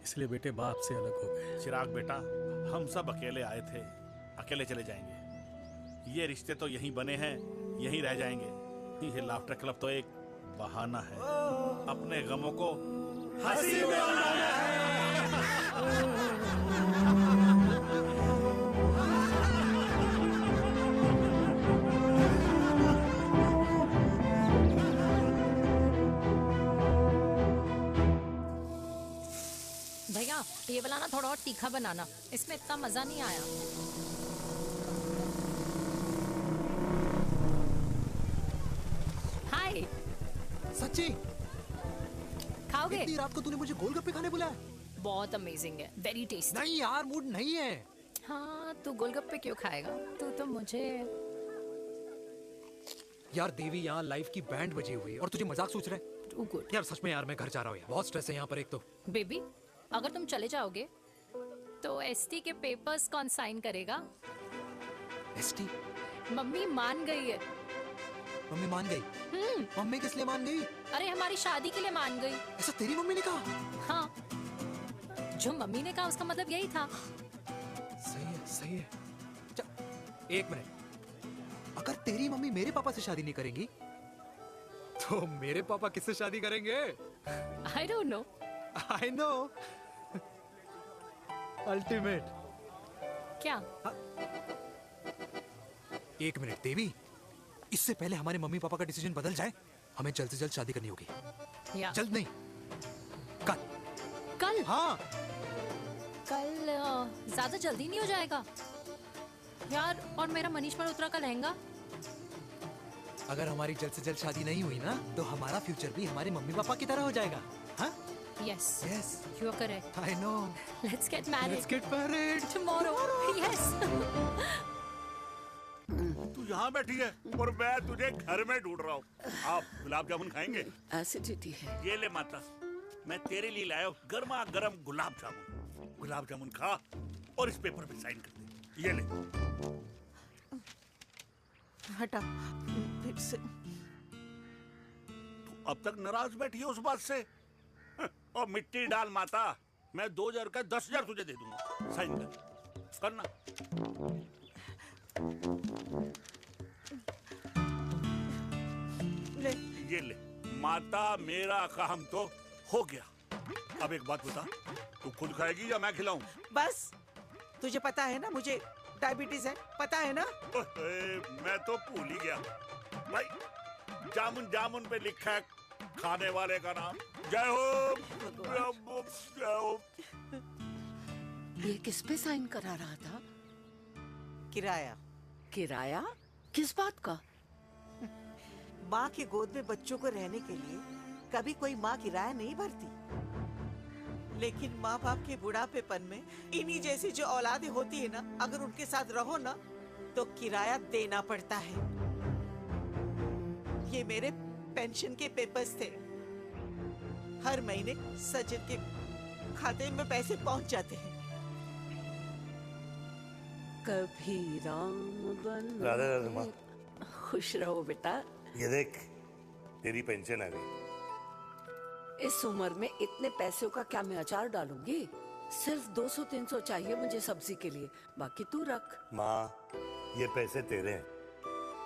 इसलिए बेटे बाप से अलग हो गए। चिराग बेटा, हम सब अकेले आए थे, अकेले चले जाएंगे। ये रिश्ते तो यहीं बने हैं, यहीं रह जाएंगे। ये लाफ्टर क्लब तो एक बहाना है अपने गमों को हंसी में उड़ाना भैया, ये वाला ना थोड़ा और तीखा बनाना, इसमें इतना मजा नहीं आया। हाय। सच्ची? खाओगे? इतनी रात को तूने मुझे गोलगप्पे खाने बुलाया? बहुत अमेजिंग है, वेरी टेस्टी। नहीं यार, मूड नहीं है। हाँ, तू गोलगप्पे क्यों खाएगा? तू तो मुझे। यार देवी, यहाँ लाइफ की बैंड बजी हुई है और तुझे मजाक सोच रहे हैं? यार सच में यार, मैं घर जा रहा हूँ यार, बहुत स्ट्रेस है यहाँ पर। एक तो बेबी, अगर तुम चले जाओगे तो एसटी के पेपर्स कौन साइन करेगा? एसटी? मम्मी मान गई है। मम्मी मान गई? मम्मी किस लिए मान गई? अरे हमारी शादी के लिए मान गई। ऐसा तेरी मम्मी ने कहा? हाँ, जो मम्मी ने कहा उसका मतलब यही था। सही है, सही है। एक मिनट, अगर तेरी मम्मी मेरे पापा से शादी नहीं करेंगी तो मेरे पापा किससे शादी करेंगे? I don't know. I know. Ultimate. क्या? एक मिनट देवी, इससे पहले हमारे मम्मी पापा का डिसीजन बदल जाए, हमें जल्द से जल्द शादी करनी होगी। या। जल्द नहीं, कल। कल? हाँ। कल ज्यादा जल्दी नहीं हो जाएगा यार? और मेरा मनीष मल्होत्रा का लहंगा? अगर हमारी जल्द से जल्द शादी नहीं हुई ना, तो हमारा फ्यूचर भी हमारे मम्मी पापा की तरह हो जाएगा। हाँ? Yes. Yes. You are correct. I know. Let's get married. Let's get married. Tomorrow. Yes. तू यहाँ बैठी है और मैं तुझे घर में ढूंढ रहा हूँ। आप गुलाब जामुन खाएंगे? एसिडिटी है। ये ले माता, मैं तेरे लिए लाया हूँ गर्मा गर्म गुलाब जामुन। गुलाब जामुन खा और इस पेपर पे साइन कर दे। ये ले। हटा फिर से। तू अब तक नाराज बैठी है उस बात से? और मिट्टी डाल माता, मैं 2000 का 10,000 तुझे दे दूंगा। साइन कर, करना। ले। ये ले माता, मेरा काम तो हो गया। अब एक बात बता, तू खुद खाएगी या मैं खिलाऊं? बस, तुझे पता है ना मुझे डायबिटीज है, पता है ना? मैं तो भूल ही गया भाई। जामुन जामुन पे लिखा है खाने वाले का नाम। जय हो, जय हो। ये किस पे साइन करा रहा था? किराया। किराया? किस बात का? माँ की गोद में बच्चों को रहने के लिए कभी कोई माँ किराया नहीं भरती, लेकिन माँ बाप के बुढ़ापेपन में इन्हीं जैसी जो औलादें होती है ना, अगर उनके साथ रहो ना तो किराया देना पड़ता है। ये मेरे पेंशन के पेपर्स थे। हर महीने सचिन के खाते में पैसे पहुंच जाते हैं। कभी राम बन। राधे राधे माँ। खुश रहो बेटा। ये देख, तेरी पेंशन आ गई। इस उम्र में इतने पैसों का क्या मैं अचार डालूंगी? सिर्फ 200-300 चाहिए मुझे सब्जी के लिए, बाकी तू रख। माँ, ये पैसे तेरे हैं।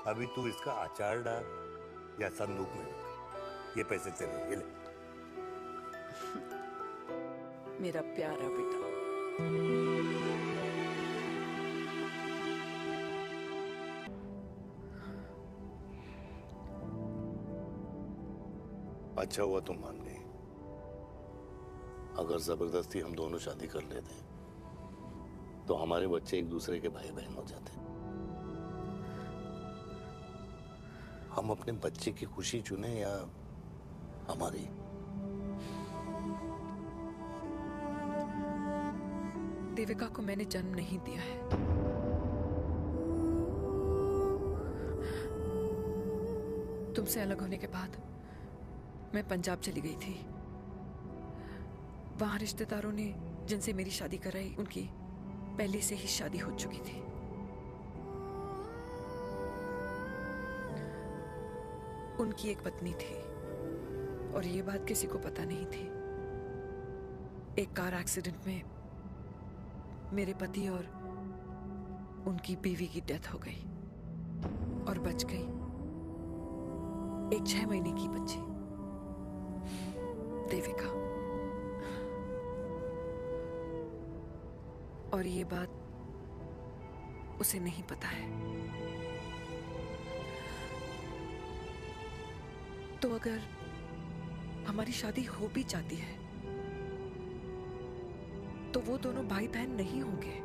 अभी तू इसका अचार डाल या संदूक में रख। ये पैसे तेरे हैं, ये ले। मेरा प्यारा बेटा। अच्छा हुआ तुम मान गई। अगर जबरदस्ती हम दोनों शादी कर लेते तो हमारे बच्चे एक दूसरे के भाई बहन हो जाते। हम अपने बच्चे की खुशी चुने या हमारी? देविका को मैंने जन्म नहीं दिया है। तुमसे अलग होने के बाद मैं पंजाब चली गई थी। वहां रिश्तेदारों ने जिनसे मेरी शादी कराई, उनकी पहले से ही शादी हो चुकी थी। उनकी एक पत्नी थी और ये बात किसी को पता नहीं थी। एक कार एक्सीडेंट में मेरे पति और उनकी बीवी की डेथ हो गई और बच गई एक 6 महीने की बच्ची, देविका। और ये बात उसे नहीं पता है। तो अगर हमारी शादी हो भी जाती है तो वो दोनों भाई बहन नहीं होंगे।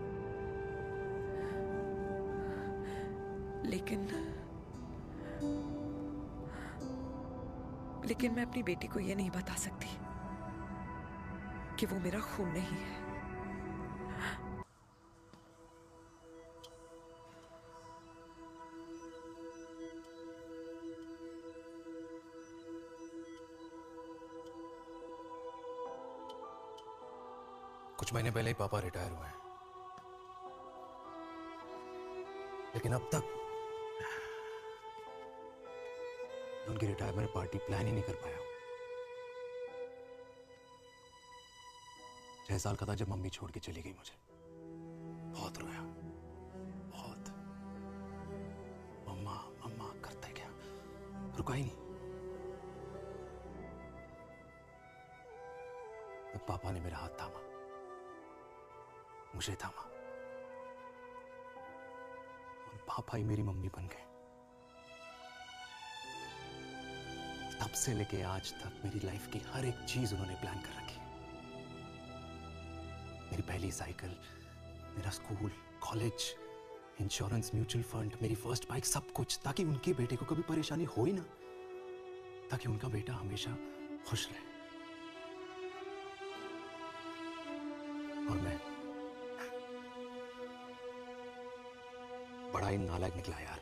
लेकिन मैं अपनी बेटी को ये नहीं बता सकती कि वो मेरा खून नहीं है। कुछ महीने पहले ही पापा रिटायर हुए हैं। लेकिन अब तक उनकी रिटायरमेंट पार्टी प्लान ही नहीं कर पाया। 6 साल का था जब मम्मी छोड़ के चली गई मुझे। बहुत रोया, बहुत। मम्मा मम्मा करता क्या, रुका ही नहीं। तब पापा ने मेरा हाथ थामा, मुझे थामा, और पापा ही मेरी मम्मी बन गए। तब से लेके आज तक मेरी लाइफ की हर एक चीज उन्होंने प्लान कर रखी। मेरी पहली साइकिल, मेरा school, college, insurance, mutual fund, मेरी फर्स्ट बाइक, सब कुछ, ताकि उनके बेटे को कभी परेशानी हो ही ना, ताकि उनका बेटा हमेशा खुश रहे। और मैं बड़ा ही नालायक निकला यार।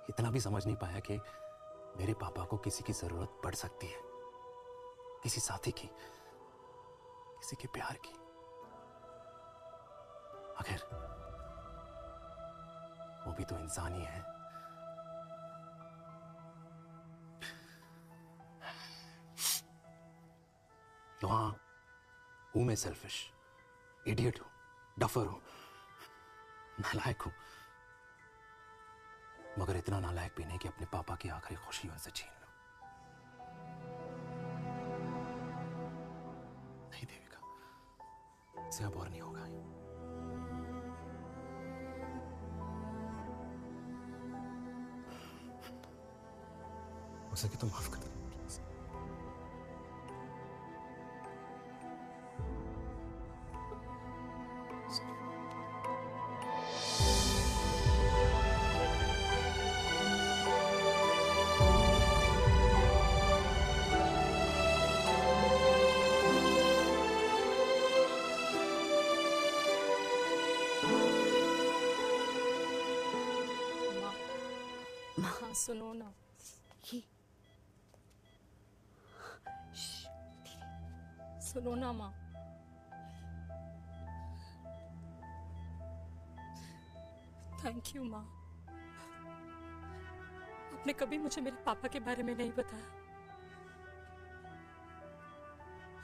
इतना भी समझ नहीं पाया कि मेरे पापा को किसी की जरूरत पड़ सकती है, किसी साथी की, किसी के प्यार की। आखिर वो भी तो इंसान ही है। तो हाँ, हूं मैं सेल्फिश, इडियट हूं, डफर हूं, नालायक हूं, मगर इतना नालायक भी नहीं कि अपने पापा की आखिरी खुशी उनसे छीन लूं। नहीं देविका, इससे अब और नहीं होगा। हो सके तो माफ कर दो प्लीज। हाँ सुनो ना, सुनो ना माँ। थैंक यू माँ, आपने कभी मुझे मेरे पापा के बारे में नहीं बताया।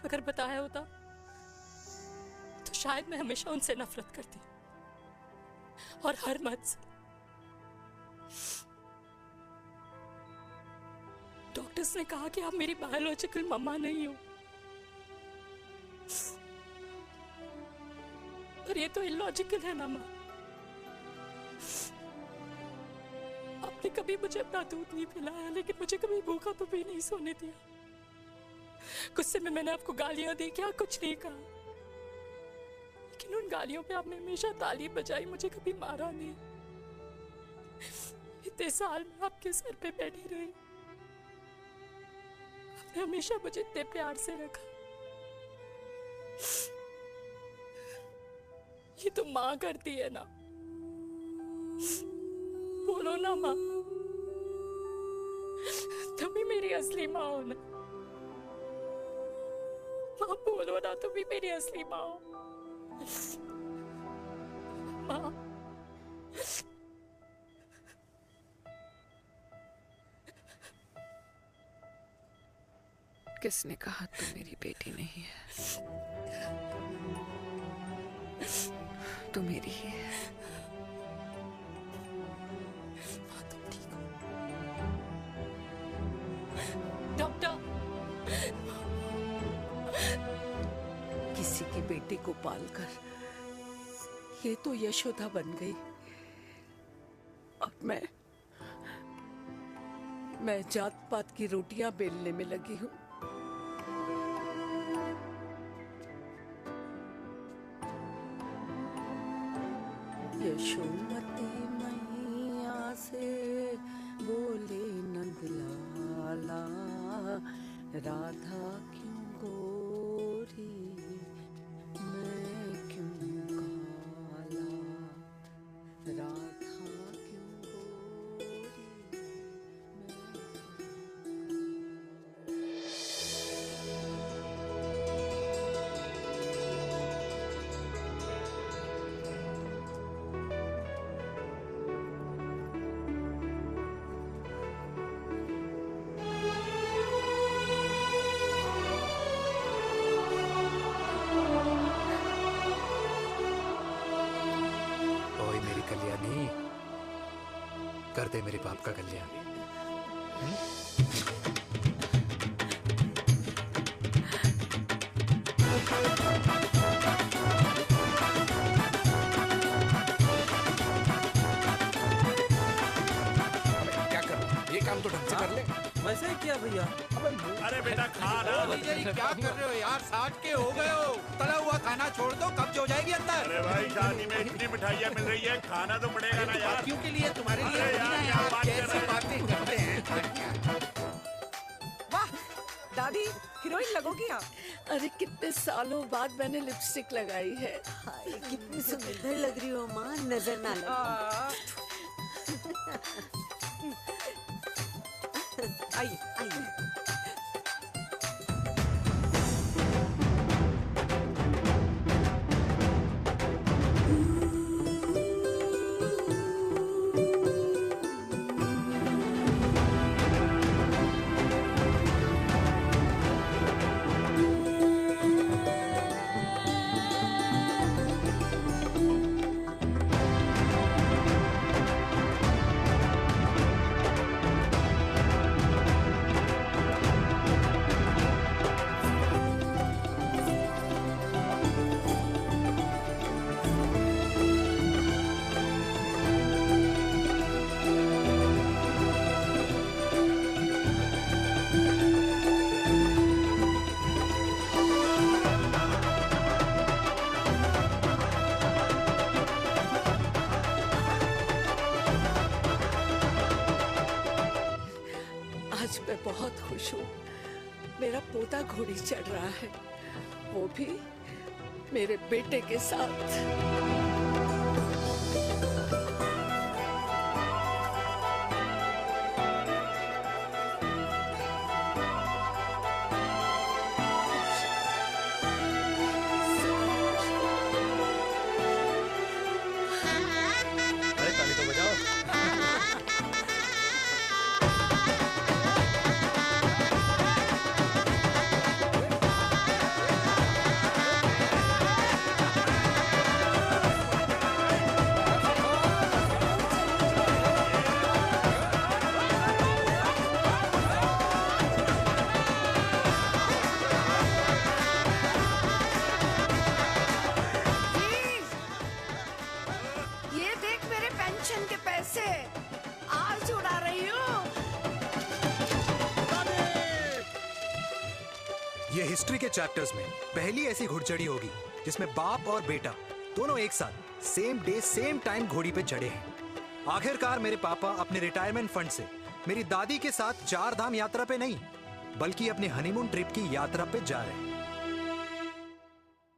अगर बताया होता तो शायद मैं हमेशा उनसे नफरत करती, और हर मत से। डॉक्टर्स ने कहा कि आप मेरी बायोलॉजिकल मम्मा नहीं हो, पर ये तो इलॉजिकल है ना माँ। आपने कभी मुझे अपना दूध नहीं पिलाया, लेकिन मुझे कभी भूखा तो भी नहीं सोने दिया। गुस्से में मैंने आपको गालियां दी, क्या कुछ नहीं कहा, लेकिन उन गालियों पे आपने हमेशा ताली बजाई, मुझे कभी मारा नहीं। इतने साल में आपके सर पे बैठी रही, आपने हमेशा मुझे इतने प्यार से रखा। ये तो माँ करती है ना, बोलो ना माँ, तुम ही मेरी असली माँ हो ना। माँ बोलो ना, तुम ही मेरी असली माँ हो। माँ किसने कहा तू मेरी बेटी नहीं है? तू मेरी ही है। डॉक्टर, किसी की बेटी को पालकर ये तो यशोदा बन गई, और मैं जात पात की रोटियां बेलने में लगी हूँ। यशोमती मैया से बोले नंदलाला, राधा क्यों गोरी मैं क्यों काला, राधा क्यों गोरी मैं। दे मेरे बाप का कल्याण। क्या कर, ये काम तो ढंग से कर ले। वैसे ही किया भैया। अरे बेटा खा ना। क्या कर रहे हो यार, 60 के हो गए हो, तला हुआ खाना छोड़ दो, कब्ज हो जाएगी अंदर। अरे भाई शादी में इतनी मिठाइयाँ मिल रही है, खाना तो पड़ेगा ना यार। क्यों के लिए तुम्हारे लिए अरे यार, क्या बात कर रहे कैसी हैं? बातें करते हैं। वाह दादी, हीरोइन लगोगी आप। अरे कितने सालों बाद मैंने लिपस्टिक लगाई है। हाय कितनी सुंदर लग रही हो माँ, नजर ना लगे। आइए आइए। आज मैं बहुत खुश हूँ। मेरा पोता घोड़ी चढ़ रहा है, वो भी मेरे बेटे के साथ। अरे ताली तो बजाओ। ये देख मेरे पेंशन के पैसे, आज उड़ा रही हूँ। ये हिस्ट्री के चैप्टर्स में पहली ऐसी घुड़चढ़ी होगी जिसमें बाप और बेटा दोनों एक साथ सेम डे सेम टाइम घोड़ी पे चढ़े हैं। आखिरकार मेरे पापा अपने रिटायरमेंट फंड से मेरी दादी के साथ 4 धाम यात्रा पे नहीं बल्कि अपने हनीमून ट्रिप की यात्रा पे जा रहे हैं।